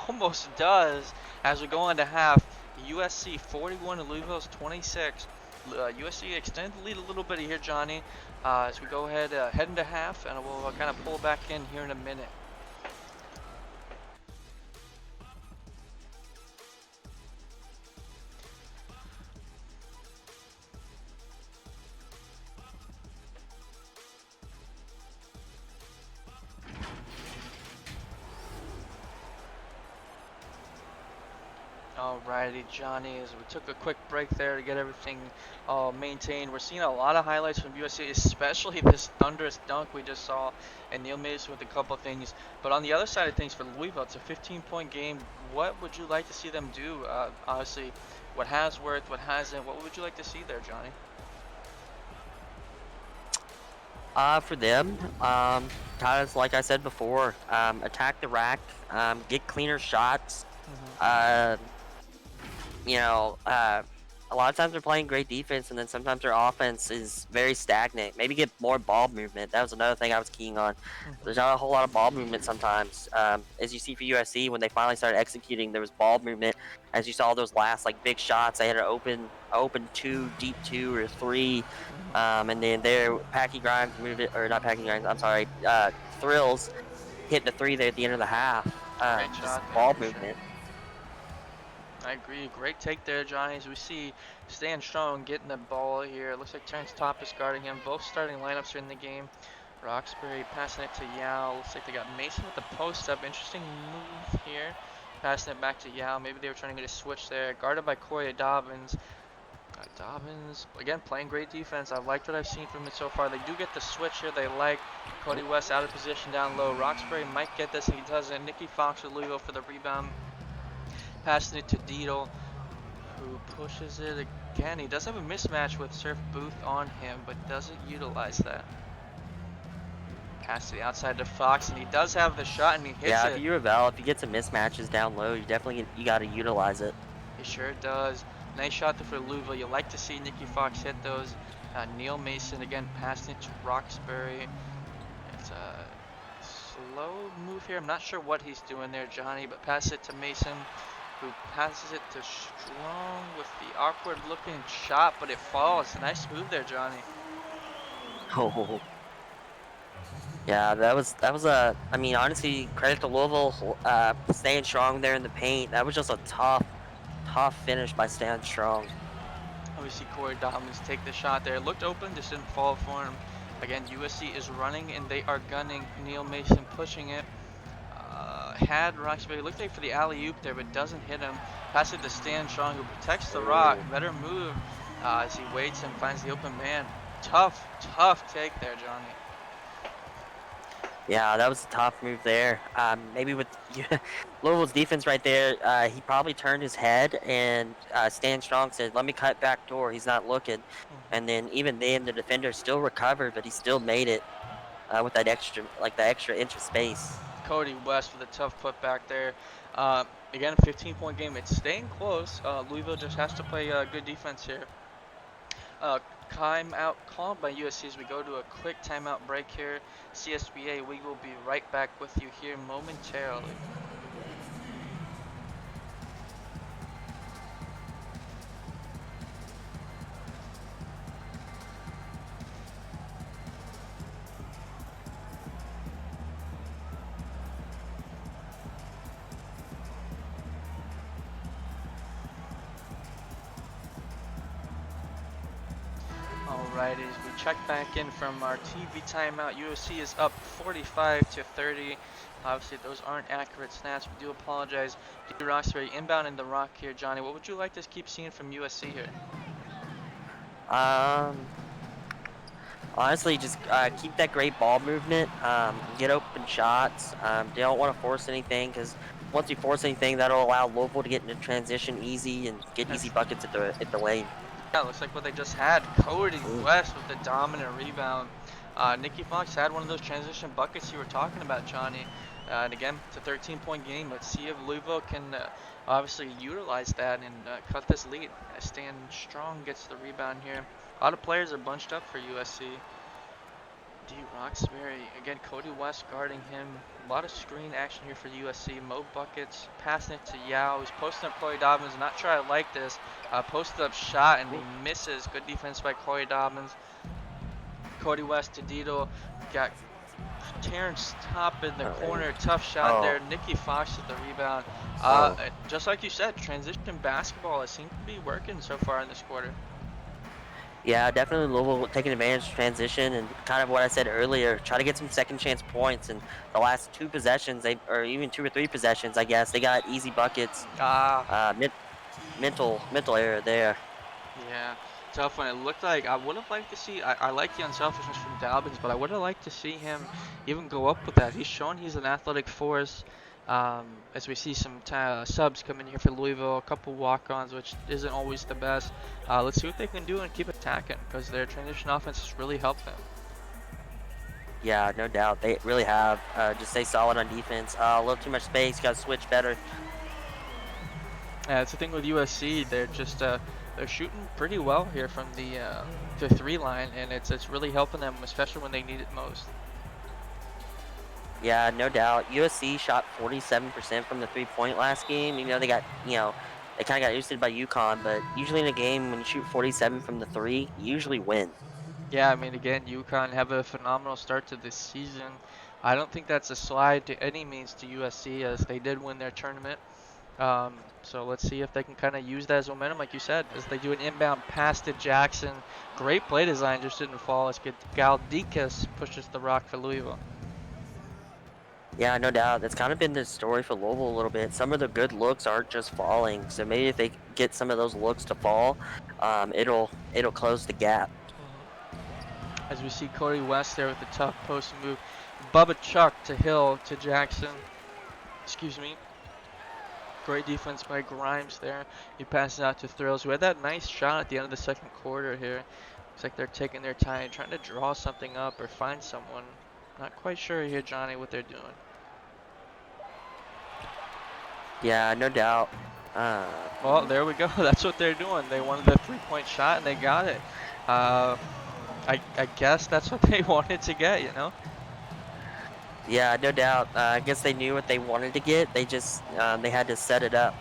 Speaker 1: almost does. As we go into half, USC 41 and Louisville's 26. USC extend the lead a little bit here, Johnny, as we go ahead head into half, and we'll kind of pull back in here in a minute. Alrighty, Johnny, as we took a quick break there to get everything maintained. We're seeing a lot of highlights from USC, especially this thunderous dunk we just saw, and Neil Mason with a couple of things. But on the other side of things for Louisville, it's a 15-point game. What would you like to see them do? Obviously, what has worked, what hasn't. What would you like to see there, Johnny?
Speaker 2: For them, kind of like I said before, attack the rack, get cleaner shots. A lot of times they're playing great defense, and then sometimes their offense is very stagnant. Maybe get more ball movement. That was another thing I was keying on. There's not a whole lot of ball movement sometimes. As you see for USC, when they finally started executing, there was ball movement. As you saw those last big shots, they had an open 2, deep 2 or 3, and then there Packy Grimes moved it, or not Packy Grimes. I'm sorry, Thrills hit the 3 there at the end of the half.
Speaker 1: Great
Speaker 2: Just
Speaker 1: shot there,
Speaker 2: ball
Speaker 1: for
Speaker 2: movement.
Speaker 1: Sure. I agree. Great take there, Johnny. As we see, staying strong, getting the ball here. It looks like Terrence Top is guarding him. Both starting lineups are in the game. Roxbury passing it to Yao. Looks like they got Mason with the post up. Interesting move here. Passing it back to Yao. Maybe they were trying to get a switch there. Guarded by Corey Dobbins. Dobbins, again, playing great defense. I've liked what I've seen from it so far. They do get the switch here. They like Cody West out of position down low. Roxbury might get this, and he doesn't. Nicky Fox with Louisville for the rebound. Passing it to Deedle, who pushes it again. He does have a mismatch with Surf Booth on him, but doesn't utilize that. Pass to the outside to Fox, and he does have the shot, and he hits it.
Speaker 2: Yeah, if you Ravel, if you get some mismatches down low, you got to utilize it.
Speaker 1: He sure does. Nice shot there for Louisville. You like to see Nicky Fox hit those. Neil Mason again passing it to Roxbury. It's a slow move here. I'm not sure what he's doing there, Johnny, but pass it to Mason, who passes it to Strong with the awkward looking shot, but it falls. Nice move there, Johnny.
Speaker 2: Oh. Yeah, that was I mean, honestly, credit to Louisville staying strong there in the paint. That was just a tough finish by Stan Strong.
Speaker 1: We see Corey Dobbins take the shot there. It looked open, just didn't fall for him. Again, USC is running and they are gunning. Neil Mason pushing it. Had Roxbury looked like for the alley-oop there, but doesn't hit him. Pass it to Stan Strong, who protects the rock. Better move as he waits and finds the open man. Tough take there, Johnny.
Speaker 2: Yeah, that was a tough move there. Maybe with Louisville's defense right there, he probably turned his head and Stan Strong said, "Let me cut back door." He's not looking, and then even then the defender still recovered, but he still made it with that extra inch of space.
Speaker 1: Cody West with a tough putback there. Again, 15-point game. It's staying close. Louisville just has to play good defense here. Timeout called by USC as we go to a quick timeout break here. CSBA, we will be right back with you here momentarily. Alright, as we check back in from our TV timeout, USC is up 45-30. Obviously, those aren't accurate stats. We do apologize. D. Roxbury inbound in the rock here. Johnny, what would you like to keep seeing from USC here?
Speaker 2: Honestly, just keep that great ball movement. Get open shots. They don't want to force anything because once you force anything, that'll allow Louisville to get into transition easy and get easy buckets at the lane.
Speaker 1: Yeah, looks like what they just had. Cody West with the dominant rebound. Nicky Fox had one of those transition buckets you were talking about, Johnny. And again, it's a 13-point game. Let's see if Louisville can obviously utilize that and cut this lead. Stan Strong gets the rebound here. A lot of players are bunched up for USC. D. Roxbury, again, Cody West guarding him. A lot of screen action here for USC. Mo buckets, passing it to Yao. He's posting up Corey Dobbins. Not sure I like this. Posted up shot and he misses. Good defense by Corey Dobbins. Cody West to Dito. Got Terrence Top in the corner. Tough shot there. Nicky Fox with the rebound. Just like you said, transition basketball it seems to be working so far in this quarter.
Speaker 2: Yeah, definitely Louisville taking advantage of transition and kind of what I said earlier, try to get some second chance points. And the last two possessions, or even 2 or 3 possessions, I guess, they got easy buckets. Mental error there.
Speaker 1: Yeah, tough one. It looked like I would have liked to see. I like the unselfishness from Dobbins, but I would have liked to see him even go up with that. He's shown he's an athletic force. As we see some subs come in here for Louisville, a couple walk-ons, which isn't always the best. Let's see what they can do and keep attacking because their transition offense has really helped them.
Speaker 2: Yeah, no doubt. They really have. Just stay solid on defense. A little too much space. Got to switch better.
Speaker 1: Yeah, it's the thing with USC. They're just they're shooting pretty well here from the 3 line, and it's really helping them, especially when they need it most.
Speaker 2: Yeah, no doubt. USC shot 47% from the 3-point last game. You know, they got, they kind of got boosted by UConn, but usually in a game when you shoot 47 from the 3, you usually win.
Speaker 1: Yeah, I mean, again, UConn have a phenomenal start to this season. I don't think that's a slide to any means to USC as they did win their tournament. So let's see if they can kind of use that as momentum, like you said, as they do an inbound pass to Jackson. Great play design, just didn't fall. As Galdikas pushes the rock for Louisville.
Speaker 2: Yeah, no doubt. That's kind of been the story for Louisville a little bit. Some of the good looks aren't just falling, so maybe if they get some of those looks to fall, it'll close the gap.
Speaker 1: As we see Cody West there with the tough post move. Bubba Chuck to Hill to Jackson. Excuse me. Great defense by Grimes there. He passes out to Thrills, who had that nice shot at the end of the second quarter here. Looks like they're taking their time, trying to draw something up or find someone. Not quite sure here, Johnny, what they're doing.
Speaker 2: Yeah, no doubt.
Speaker 1: Well, there we go. That's what they're doing. They wanted the 3-point shot, and they got it. I guess that's what they wanted to get, you know?
Speaker 2: Yeah, no doubt. I guess they knew what they wanted to get. They just they had to set it up.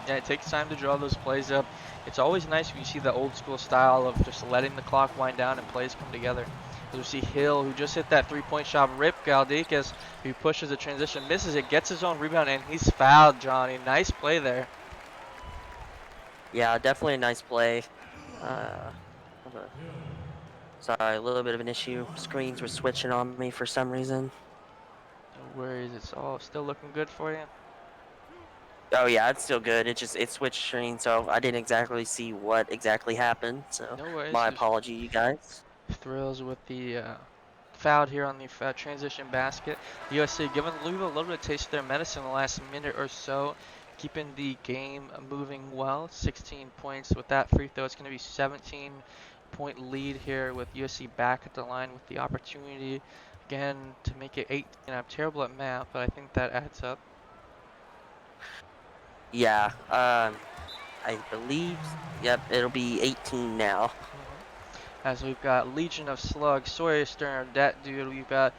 Speaker 1: Yeah, it takes time to draw those plays up. It's always nice when you see the old school style of just letting the clock wind down and plays come together. As we see Hill, who just hit that 3-point shot, rip Galdikas, who pushes the transition, misses it, gets his own rebound, and he's fouled, Johnny. Nice play there.
Speaker 2: Yeah, definitely a nice play. Sorry, a little bit of an issue. Screens were switching on me for some reason.
Speaker 1: No worries, it's all still looking good for you.
Speaker 2: Oh yeah, it's still good. It switched screen, so I didn't exactly see what exactly happened. So
Speaker 1: No worries.
Speaker 2: my
Speaker 1: Just
Speaker 2: apology, you guys.
Speaker 1: thrills with the foul here on the transition basket. USC giving Louisville a little bit of taste of their medicine in the last minute or so, keeping the game moving well. 16 points with that free throw. It's going to be 17-point lead here with USC back at the line with the opportunity again to make it 18. I'm terrible at math, but I think that adds up.
Speaker 2: Yeah. I believe. Yep, it'll be 18 now.
Speaker 1: As we've got Legion of Slugs, Sawyer Stern, that dude. We've got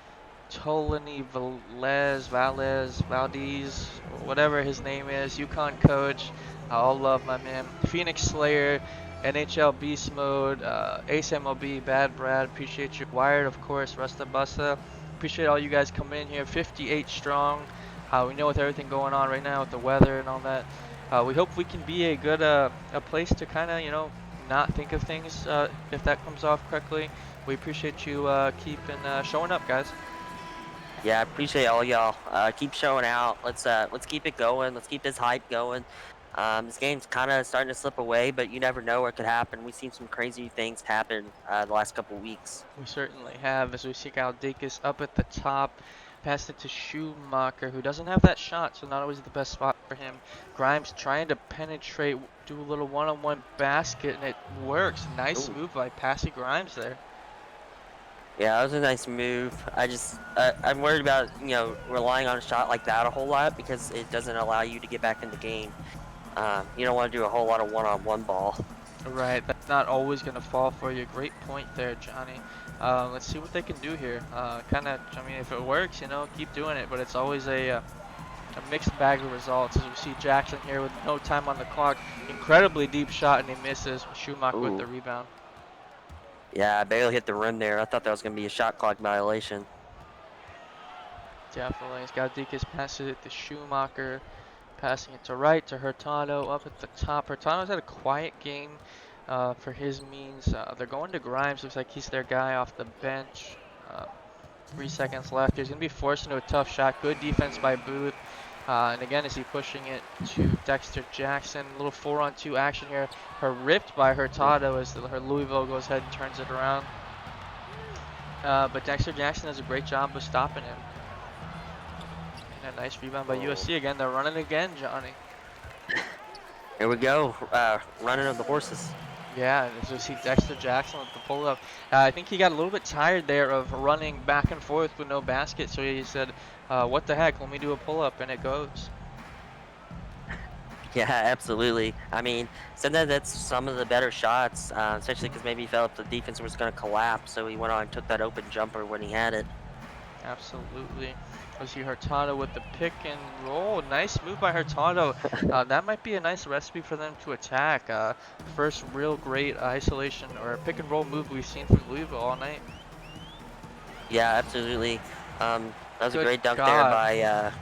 Speaker 1: Tolani Valdez, or whatever his name is, UConn coach. All love my man. Phoenix Slayer, NHL Beast Mode, Ace MLB, Bad Brad, appreciate you. Wired, of course, Rusta Busta. Appreciate all you guys coming in here, 58 strong. We know with everything going on right now with the weather and all that, we hope we can be a good a place to kind of, not think of things if that comes off correctly. We appreciate you keeping showing up, guys.
Speaker 2: Yeah, I appreciate all y'all. Keep showing out. Let's keep it going. Let's keep this hype going. This game's kind of starting to slip away, but you never know what could happen. We've seen some crazy things happen the last couple weeks.
Speaker 1: We certainly have, as we see Galdakis up at the top. Passed it to Schumacher, who doesn't have that shot, so not always the best spot for him. Grimes trying to penetrate, do a little one-on-one basket, and it works. Nice
Speaker 2: Ooh.
Speaker 1: move by Passy Grimes there.
Speaker 2: Yeah, that was a nice move. I'm worried about, relying on a shot like that a whole lot because it doesn't allow you to get back in the game. You don't want to do a whole lot of one-on-one ball.
Speaker 1: Right, that's not always going to fall for you. Great point there, Johnny. Let's see what they can do here. If it works, keep doing it, but it's always a mixed bag of results. As we see Jackson here with no time on the clock. Incredibly deep shot, and he misses. Schumacher with
Speaker 2: Ooh.
Speaker 1: the rebound.
Speaker 2: Yeah, I barely hit the rim there. I thought that was going to be a shot clock violation.
Speaker 1: Definitely. He's got Deacon passes it to Schumacher. Passing it to right to Hurtado up at the top. Hurtado's had a quiet game for his means. They're going to Grimes. Looks like he's their guy off the bench. 3 seconds left. He's going to be forced into a tough shot. Good defense by Booth. And again, is he pushing it to Dexter Jackson? A little 4-on-2 action here. Ripped by Hurtado as her Louisville goes ahead and turns it around. But Dexter Jackson does a great job of stopping him. And a nice rebound by USC again. They're running again, Johnny.
Speaker 2: Here we go. Running of the horses.
Speaker 1: Yeah, as we see Dexter Jackson with the pull-up. I think he got a little bit tired there of running back and forth with no basket, so he said, what the heck, let me do a pull-up, and it goes.
Speaker 2: Yeah, absolutely. I mean, sometimes that's some of the better shots, especially because maybe he felt the defense was going to collapse, so he went on and took that open jumper when he had it.
Speaker 1: Absolutely. We see Hurtado with the pick and roll. Nice move by Hurtado. That might be a nice recipe for them to attack. First real great isolation or pick and roll move we've seen from Louisville all night.
Speaker 2: Yeah, absolutely. That was
Speaker 1: Good
Speaker 2: a great dunk
Speaker 1: God.
Speaker 2: there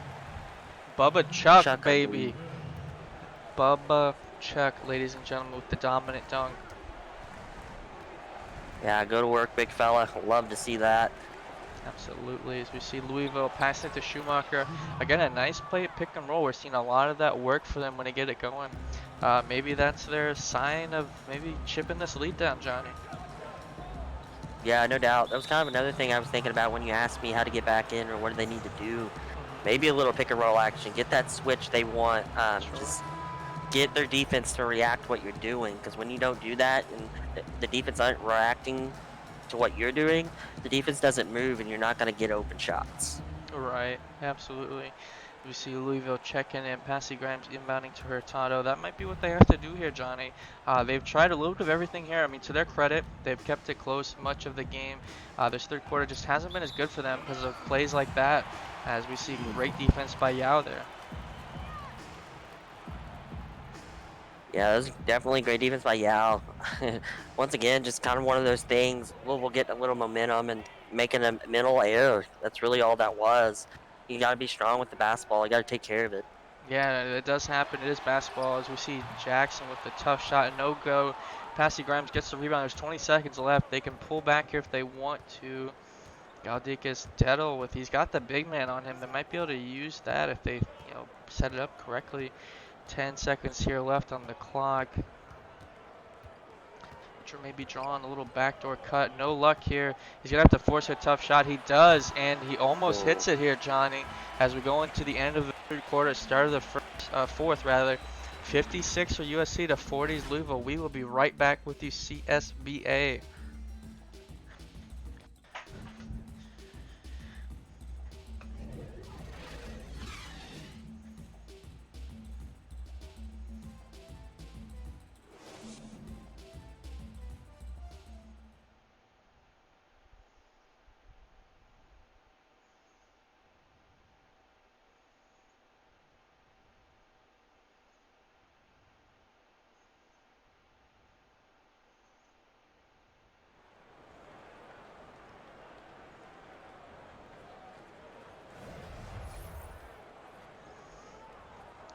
Speaker 2: by
Speaker 1: Bubba Chuck,
Speaker 2: Chuck,
Speaker 1: baby. Bubba Chuck, ladies and gentlemen, with the dominant dunk.
Speaker 2: Yeah, go to work, big fella. Love to see that.
Speaker 1: Absolutely, as we see Louisville passing it to Schumacher. Again, a nice play pick and roll. We're seeing a lot of that work for them when they get it going. Maybe that's their sign of maybe chipping this lead down, Johnny.
Speaker 2: Yeah, no doubt. That was kind of another thing I was thinking about when you asked me how to get back in or what do they need to do. Maybe a little pick and roll action. Get that switch they want. Just get their defense to react what you're doing. Because when you don't do that and the defense aren't reacting to what you're doing, the defense doesn't move and you're not going to get open shots.
Speaker 1: Right, absolutely. We see Louisville checking in, Passy Grimes inbounding to Hurtado. That might be what they have to do here, Johnny. They've tried a little bit of everything here. I mean, to their credit, they've kept it close much of the game. This third quarter just hasn't been as good for them because of plays like that, as we see great defense by Yao there.
Speaker 2: Yeah, that was definitely great defense by Yao. Once again, just kind of one of those things. We'll get a little momentum and making a mental error. That's really all that was. You got to be strong with the basketball. You got to take care of it.
Speaker 1: Yeah, it does happen. It is basketball, as we see Jackson with the tough shot, no go. Passy Grimes gets the rebound. There's 20 seconds left. They can pull back here if they want to. Galdikas Dettel with, he's got the big man on him. They might be able to use that if they, set it up correctly. 10 seconds here left on the clock. Or maybe drawing a little backdoor cut. No luck here. He's going to have to force a tough shot. He does, and he almost hits it here, Johnny, as we go into the end of the third quarter, start of the fourth, rather. 56 for USC to 40s Louisville. We will be right back with you, CSBA.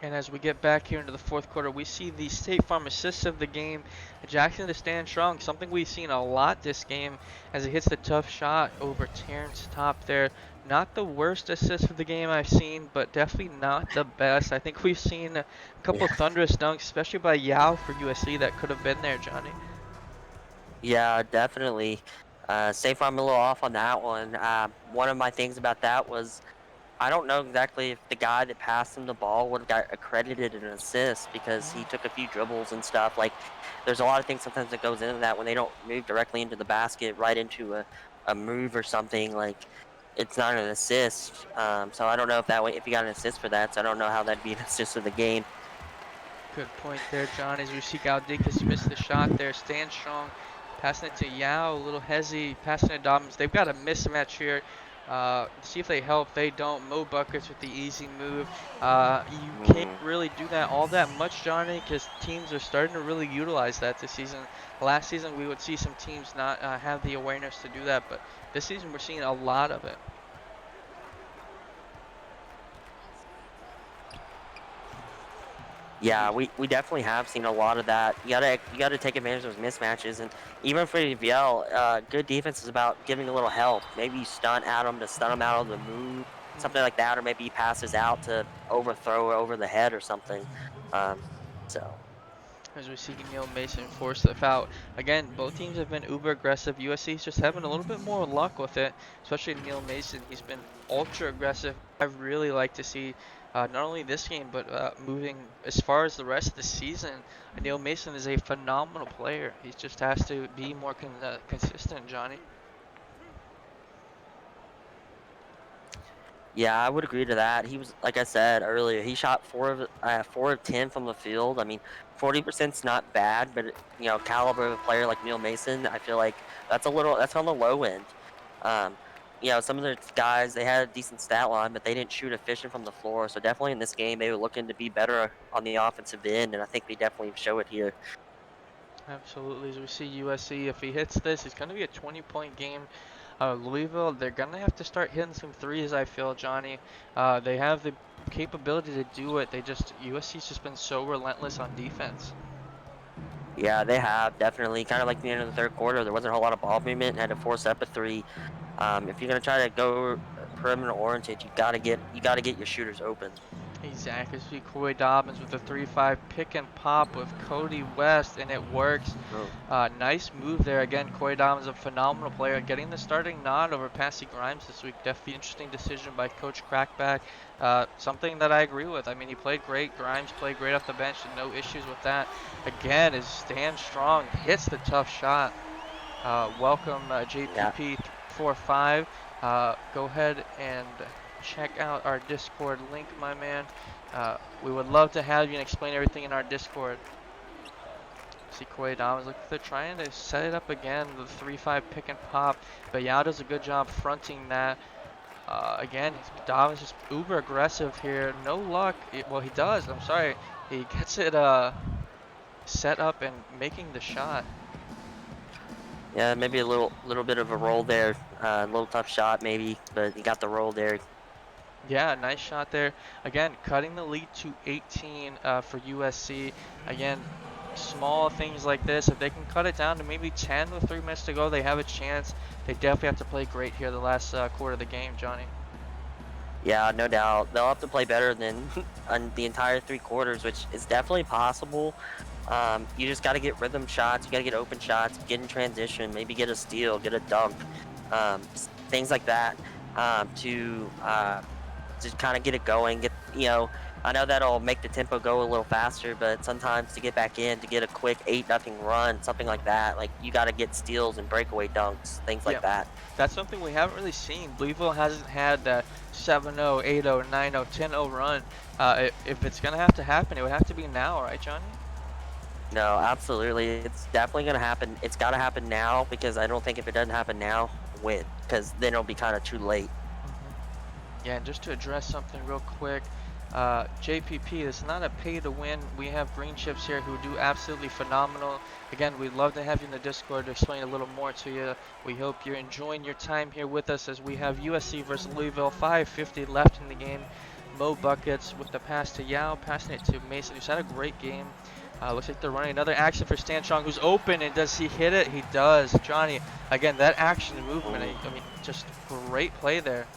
Speaker 1: And as we get back here into the fourth quarter, we see the State Farm assist of the game. Jackson to stand strong, something we've seen a lot this game as he hits the tough shot over Terrence Top there. Not the worst assist of the game I've seen, but definitely not the best. I think we've seen a couple thunderous dunks, especially by Yao for USC, that could have been there, Johnny.
Speaker 2: Yeah, definitely. State Farm a little off on that one. One of my things about that was I don't know exactly if the guy that passed him the ball would have got accredited an assist because he took a few dribbles and stuff. Like, there's a lot of things sometimes that goes into that when they don't move directly into the basket, right into a move or something. Like, it's not an assist. So I don't know if that way if he got an assist for that. So I don't know how that'd be an assist of the game.
Speaker 1: Good point there, John. As we see Galdikas miss the shot there, stand strong, passing it to Yao, a little hezzy, passing it to Dobbins. They've got a mismatch here. See if they help. They don't. Mo Buckets with the easy move. You can't really do that all that much, Johnny, because teams are starting to really utilize that this season. Last season, we would see some teams not have the awareness to do that, but this season we're seeing a lot of it.
Speaker 2: Yeah, we definitely have seen a lot of that. You gotta take advantage of those mismatches, and even for UVL, good defense is about giving a little help. Maybe you stunt Adam to stun him out of the move, something like that, or maybe he passes out to overthrow over the head or something. So.
Speaker 1: As we see Neil Mason force the foul. Again, both teams have been uber aggressive. USC's just having a little bit more luck with it, especially Neil Mason. He's been ultra aggressive. I really like to see not only this game, but moving as far as the rest of the season. Neil Mason is a phenomenal player. He just has to be more consistent, Johnny.
Speaker 2: Yeah, I would agree to that. He was, like I said earlier, he shot 4 of 10 from the field. I mean, 40%'s not bad, but caliber of a player like Neil Mason, I feel like that's on the low end. Um, some of the guys they had a decent stat line, but they didn't shoot efficient from the floor. So definitely in this game, they were looking to be better on the offensive end, and I think they definitely show it here.
Speaker 1: Absolutely. As we see USC, if he hits this, it's going to be a 20-point game. Louisville, they're going to have to start hitting some threes, I feel, Johnny. They have the capability to do it. USC's just been so relentless on defense.
Speaker 2: Yeah, they have definitely. Kind of like the end of the third quarter, there wasn't a whole lot of ball movement. Had to force up a three. If you're gonna try to go perimeter oriented, you gotta get your shooters open.
Speaker 1: Exactly. See Corey Dobbins with a 3-5 pick and pop with Cody West, and it works.
Speaker 2: Oh.
Speaker 1: Nice move there. Again, Corey Dobbins, a phenomenal player, getting the starting nod over Passy Grimes this week. Definitely interesting decision by Coach Crackback. Something that I agree with. I mean, he played great. Grimes played great off the bench, and no issues with that. Again, is stand strong, hits the tough shot. Welcome JPP 45. Go ahead and check out our Discord link, my man. We would love to have you and explain everything in our Discord. See Corey Dobbins, look, they're trying to set it up again, the 3-5 pick and pop, but Yao does a good job fronting that. Again, Dobbins just uber aggressive here, no luck. Well, he does, I'm sorry. He gets it set up and making the shot.
Speaker 2: Yeah, maybe a little bit of a roll there, a little tough shot maybe, but he got the roll there.
Speaker 1: Yeah, nice shot there. Again, cutting the lead to 18 for USC. Again, small things like this, if they can cut it down to maybe 10 with 3 minutes to go, they have a chance. They definitely have to play great here the last quarter of the game, Johnny.
Speaker 2: Yeah, no doubt. They'll have to play better than on the entire 3 quarters, which is definitely possible. You just got to get rhythm shots. You got to get open shots, get in transition, maybe get a steal, get a dunk, things like that to just kind of get it going. I know that'll make the tempo go a little faster, but sometimes to get back in, to get a quick 8-0 run, something like that, like you got to get steals and breakaway dunks, things like
Speaker 1: Yeah,
Speaker 2: that.
Speaker 1: that's something we haven't really seen. Louisville hasn't had that 7-0, 8-0, 9-0, 10-0 run. If it's going to have to happen, it would have to be now, right, Johnny?
Speaker 2: No, absolutely. It's definitely going to happen. It's got to happen now because I don't think if it doesn't happen now, when? Because then it'll be kind of too late.
Speaker 1: Yeah, and just to address something real quick, JPP, it's not a pay to win. We have green chips here who do absolutely phenomenal. Again, we'd love to have you in the Discord to explain a little more to you. We hope you're enjoying your time here with us as we have USC versus Louisville, 5:50 left in the game. Mo buckets with the pass to Yao, passing it to Mason, who's had a great game. Looks like they're running another action for Stan Strong, who's open, and does he hit it? He does. Johnny, again, that action and movement, I mean, just great play there.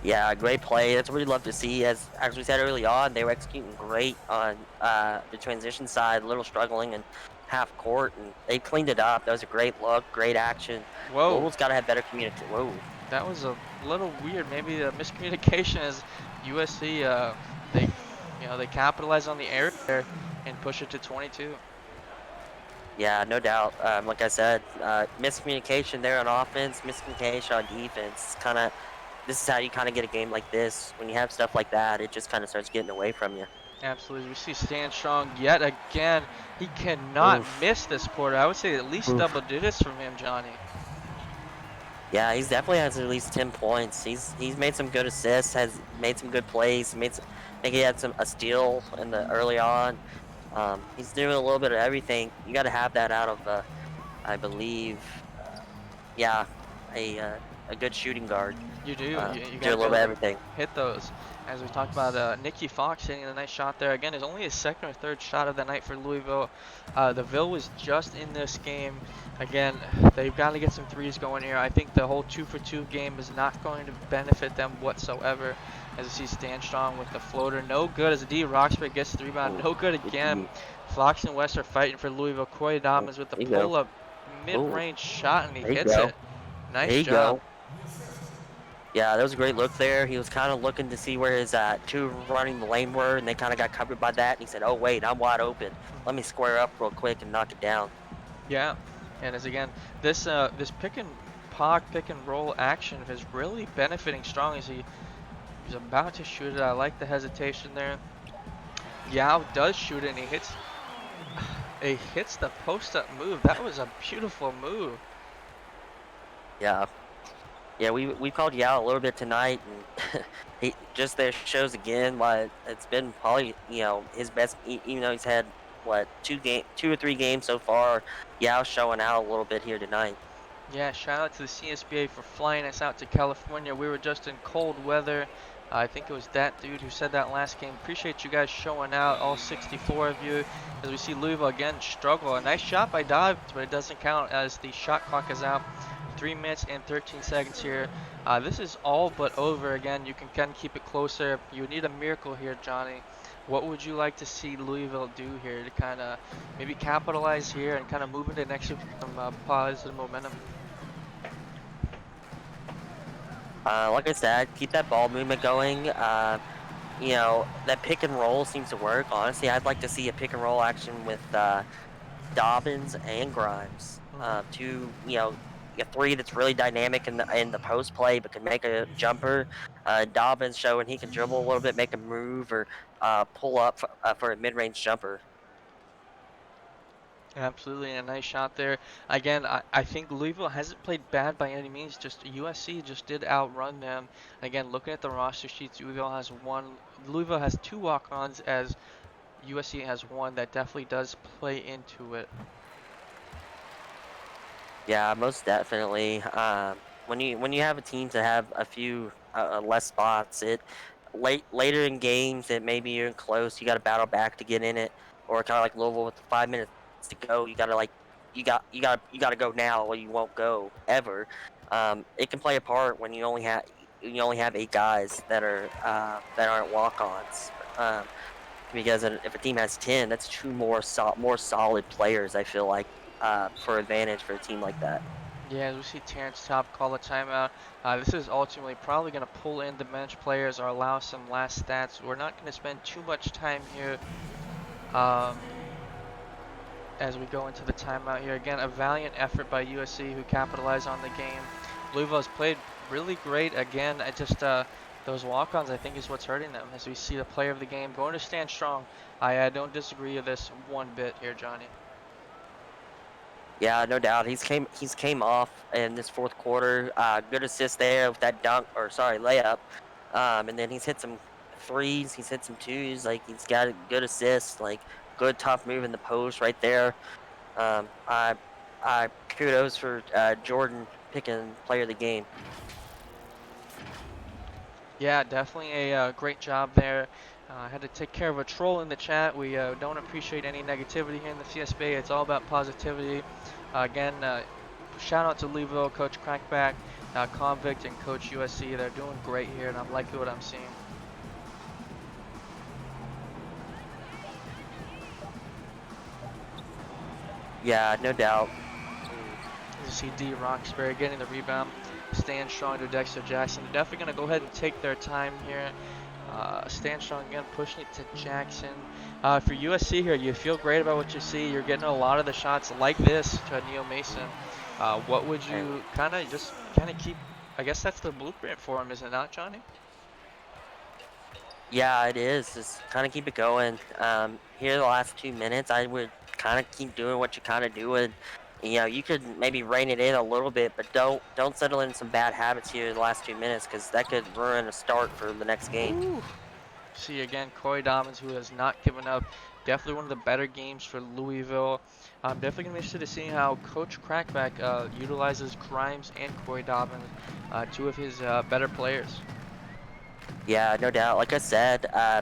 Speaker 2: Yeah, great play. That's what we'd love to see. As we said early on, they were executing great on the transition side, a little struggling in half court, and they cleaned it up. That was a great look, great action.
Speaker 1: Whoa.
Speaker 2: Louisville's got to have better communication. Whoa.
Speaker 1: That was a little weird. Maybe a miscommunication as USC they they capitalize on the error there and push it to 22.
Speaker 2: Yeah, no doubt. Like I said, miscommunication there on offense, miscommunication on defense. This is how you kind of get a game like this. When you have stuff like that, it just kind of starts getting away from you.
Speaker 1: Absolutely. We see Stan Strong yet again. He cannot
Speaker 2: Oof.
Speaker 1: miss this quarter. I would say at least
Speaker 2: Oof.
Speaker 1: double digits from him, Johnny.
Speaker 2: Yeah, he's definitely has at least 10 points. He's made some good assists, has made some good plays. I think he had a steal in the early on. He's doing a little bit of everything. You got to have that out of I believe, yeah, a good shooting guard.
Speaker 1: You do. You
Speaker 2: Do
Speaker 1: got
Speaker 2: a
Speaker 1: to be
Speaker 2: little bit
Speaker 1: able
Speaker 2: of
Speaker 1: to
Speaker 2: everything.
Speaker 1: hit those. As we talked about, Nicky Fox hitting a nice shot there. Again, it's only his second or third shot of the night for Louisville. The Ville was just in this game. Again, they've got to get some threes going here. I think the whole 2-for-2 game is not going to benefit them whatsoever. As you see Stan Strong with the floater. No good as D. Roxburgh gets the rebound.
Speaker 2: Ooh,
Speaker 1: No good
Speaker 2: good
Speaker 1: again.
Speaker 2: D.
Speaker 1: Fox and West are fighting for Louisville. Corey
Speaker 2: Oh,
Speaker 1: Dobbins with the
Speaker 2: there you go.
Speaker 1: pull-up
Speaker 2: Ooh,
Speaker 1: mid-range shot, and he
Speaker 2: there you
Speaker 1: hits
Speaker 2: go.
Speaker 1: it.
Speaker 2: There
Speaker 1: Nice
Speaker 2: you
Speaker 1: job.
Speaker 2: go. Yeah, that was a great look there. He was kind of looking to see where his two running the lane were, and they kind of got covered by that. And he said, "Oh wait, I'm wide open. Let me square up real quick and knock it down."
Speaker 1: Yeah, and as again, this pick and roll action is really benefiting Strong as he's about to shoot it. I like the hesitation there. Yao does shoot it, and he hits the post up move. That was a beautiful move.
Speaker 2: Yeah, yeah. We called Yao a little bit tonight, and he just there shows again why it's been probably his best. Even though he's had what 2 or 3 games so far, Yao's showing out a little bit here tonight.
Speaker 1: Yeah, shout out to the CSBA for flying us out to California. We were just in cold weather. I think it was that dude who said that last game. Appreciate you guys showing out, all 64 of you, as we see Louisville again struggle. A nice shot by Dobbs, but it doesn't count as the shot clock is out. 3 minutes and 13 seconds here. This is all but over again. You can kind of keep it closer. You need a miracle here, Johnny. What would you like to see Louisville do here to kind of maybe capitalize here and kind of move into next week with some positive momentum?
Speaker 2: Like I said, keep that ball movement going. That pick and roll seems to work. Honestly, I'd like to see a pick and roll action with Dobbins and Grimes. A three that's really dynamic in the post play, but can make a jumper. Dobbins showing he can dribble a little bit, make a move, or pull up for a mid-range jumper.
Speaker 1: Absolutely, a nice shot there. Again, I think Louisville hasn't played bad by any means. Just USC just did outrun them. Again, looking at the roster sheets, Louisville has 2 walk-ons, as USC has 1. That definitely does play into it.
Speaker 2: Yeah, most definitely. When you have a team to have a few less spots, later in games that maybe you're close, you got to battle back to get in it, or kind of like Louisville with the 5 minutes to go, you got to like you got to go now, or you won't go ever. It can play a part when you only have 8 guys that aren't walk-ons. Because if a team has 10, that's two more solid players. I feel like for advantage for a team like that.
Speaker 1: Yeah, as we see Terrence Top call a timeout. This is ultimately probably going to pull in the bench players or allow some last stats. We're not going to spend too much time here um, as we go into the timeout here. Again, a valiant effort by USC who capitalized on the game. Louisville has played really great. Again, I just those walk-ons I think is what's hurting them as we see the player of the game going to stand strong. I don't disagree with this one bit here, Johnny.
Speaker 2: Yeah, no doubt. He's came off in this fourth quarter. Good assist there with that dunk, or sorry, layup. And then he's hit some threes. He's hit some twos. Like he's got a good assist. Like good tough move in the post right there. Um, I I kudos for Jordan picking player of the game.
Speaker 1: Yeah, definitely a great job there. I had to take care of a troll in the chat. We don't appreciate any negativity here in the CSBA. It's all about positivity. Again, shout out to Louisville, Coach Crackback, Convict, and Coach USC. They're doing great here, and I'm liking what I'm seeing.
Speaker 2: Yeah, no doubt.
Speaker 1: You see D. Roxbury getting the rebound, stand strong to Dexter Jackson. They're definitely going to go ahead and take their time here. Stand strong again, pushing it to Jackson. For USC here, you feel great about what you see. You're getting a lot of the shots like this to Neil Mason. What would you kind of keep? I guess that's the blueprint for him, is it not, Johnny?
Speaker 2: Yeah, it is. Just kind of keep it going. Here, the last 2 minutes, I would kind of keep doing what you kind of doing. You know, you could maybe rein it in a little bit, but don't settle in some bad habits here in the last 2 minutes because that could ruin a start for the next game.
Speaker 1: Ooh. See again, Corey Dobbins, who has not given up. Definitely one of the better games for Louisville. I'm definitely going to be interested to see how Coach Crackback utilizes Grimes and Corey Dobbins, two of his better players.
Speaker 2: Yeah, no doubt. Like I said, I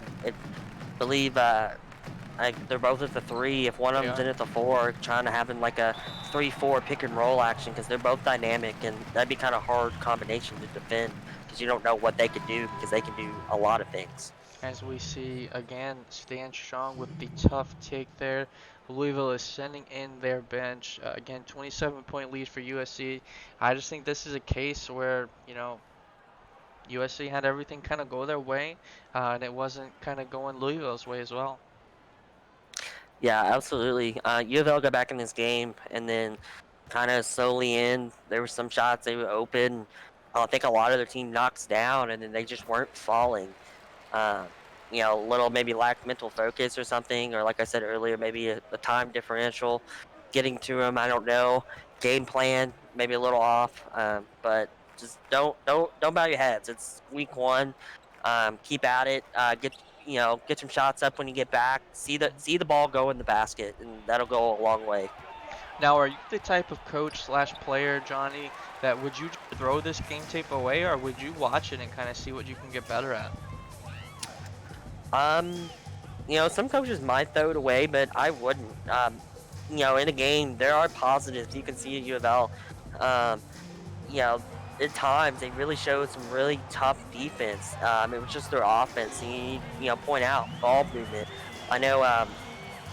Speaker 2: believe they're both at the 3. If one of them's in at the 4, trying to have him like a 3-4 pick and roll action because they're both dynamic, and that'd be kind of hard combination to defend because you don't know what they could do because they can do a lot of things.
Speaker 1: As we see again, stand strong with the tough take there. Louisville is sending in their bench. Again, 27-point lead for USC. I just think this is a case where, USC had everything kind of go their way, and it wasn't kind of going Louisville's way as well.
Speaker 2: Yeah, absolutely. U of L got back in this game, and then kind of slowly in. There were some shots they were open. I think a lot of their team knocks down, and then they just weren't falling. Uh, you know, a little maybe lack mental focus or something, or like I said earlier, maybe a time differential getting to them. I don't know. Game plan maybe a little off, but just don't bow your heads. It's week 1. Keep at it. Get some shots up when you get back. See the ball go in the basket, and that'll go a long way.
Speaker 1: Now, are you the type of coach slash player, Johnny, that would you throw this game tape away, or would you watch it and kind of see what you can get better at?
Speaker 2: Some coaches might throw it away, but I wouldn't. In a game, there are positives you can see at U of L. Um, you know, at times they really showed some really tough defense. It was just their offense. And point out ball movement. I know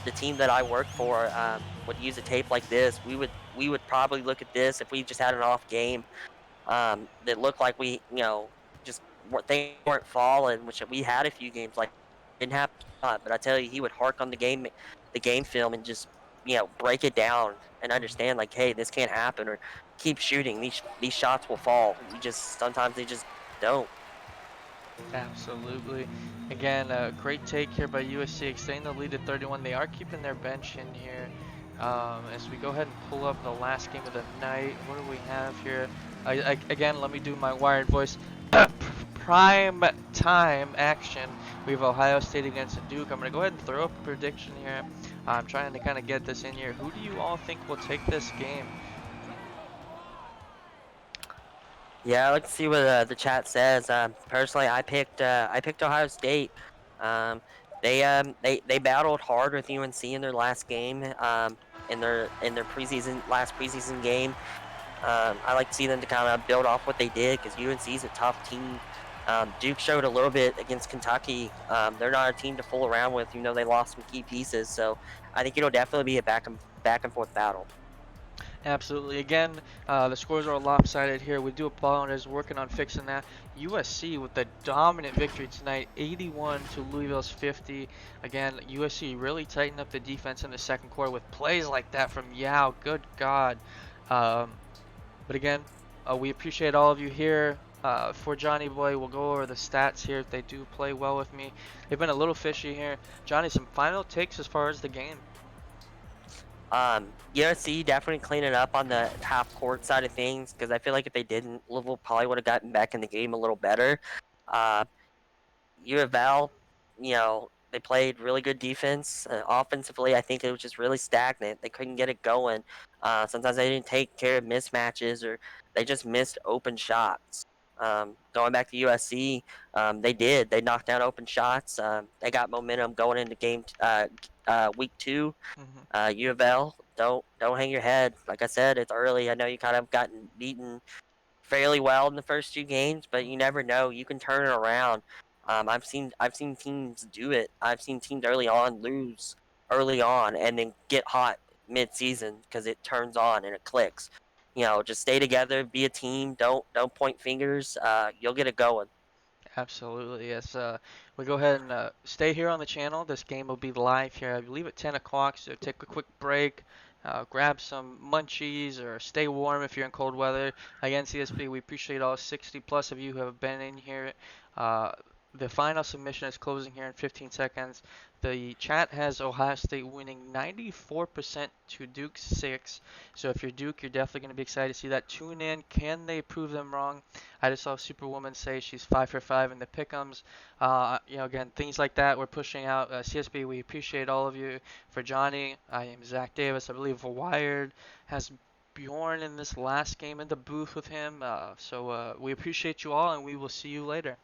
Speaker 2: the team that I work for would use a tape like this. We would probably look at this if we just had an off game that looked like just they weren't falling, which we had a few games like didn't happen. But I tell you, he would hark on the game film and just break it down and understand like, hey, this can't happen, or keep shooting. These shots will fall. Sometimes they just don't.
Speaker 1: Absolutely. Again, a great take here by USC, extending the lead to 31. They are keeping their bench in here. As we go ahead and pull up the last game of the night, what do we have here? Again, let me do my wired voice. Prime time action. We have Ohio State against Duke. I'm going to go ahead and throw up a prediction here. I'm trying to kind of get this in here. Who do you all think will take this game?
Speaker 2: Yeah, let's see what the chat says. Personally, I picked Ohio State. Um, they battled hard with UNC in their last game. In their preseason last preseason game. I like to see them to kind of build off what they did because UNC is a tough team. Duke showed a little bit against Kentucky. They're not a team to fool around with, even though they lost some key pieces. So I think it'll definitely be a back and forth battle.
Speaker 1: Absolutely. Again, the scores are lopsided here. We do apologize. Working on fixing that. USC with the dominant victory tonight, 81 to Louisville's 50. Again, USC really tightened up the defense in the second quarter with plays like that from Yao. Good God. Um, but again, we appreciate all of you here. For Johnny Boy, we'll go over the stats here. They do play well with me. They've been a little fishy here. Johnny, some final takes as far as the game.
Speaker 2: USC definitely cleaning up on the half court side of things because I feel like if they didn't, Louisville probably would have gotten back in the game a little better. Uh, U of L, they played really good defense. Offensively, I think it was just really stagnant. They couldn't get it going. Sometimes they didn't take care of mismatches or they just missed open shots. Going back to USC, they did. They knocked down open shots. They got momentum going into week 2.
Speaker 1: Hmm.
Speaker 2: U of L, don't hang your head. Like I said, it's early. I know you kind of gotten beaten fairly well in the first 2 games, but you never know. You can turn it around. I've seen teams do it. I've seen teams early on lose early on and then get hot mid season because it turns on and it clicks. Just stay together, be a team. Don't point fingers. You'll get it going.
Speaker 1: Absolutely, yes. We go ahead and stay here on the channel. This game will be live here, I believe, at 10 o'clock. So take a quick break, grab some munchies, or stay warm if you're in cold weather. Again, CSB, we appreciate all 60 plus of you who have been in here. Uh, the final submission is closing here in 15 seconds. The chat has Ohio State winning 94% to Duke 6. So if you're Duke, you're definitely going to be excited to see that. Tune in. Can they prove them wrong? I just saw Superwoman say she's 5 for 5 in the pick'ems. Again, things like that we're pushing out. CSB, we appreciate all of you. For Johnny, I am Zach Davis. I believe Wired has Bjorn in this last game in the booth with him. So we appreciate you all, and we will see you later.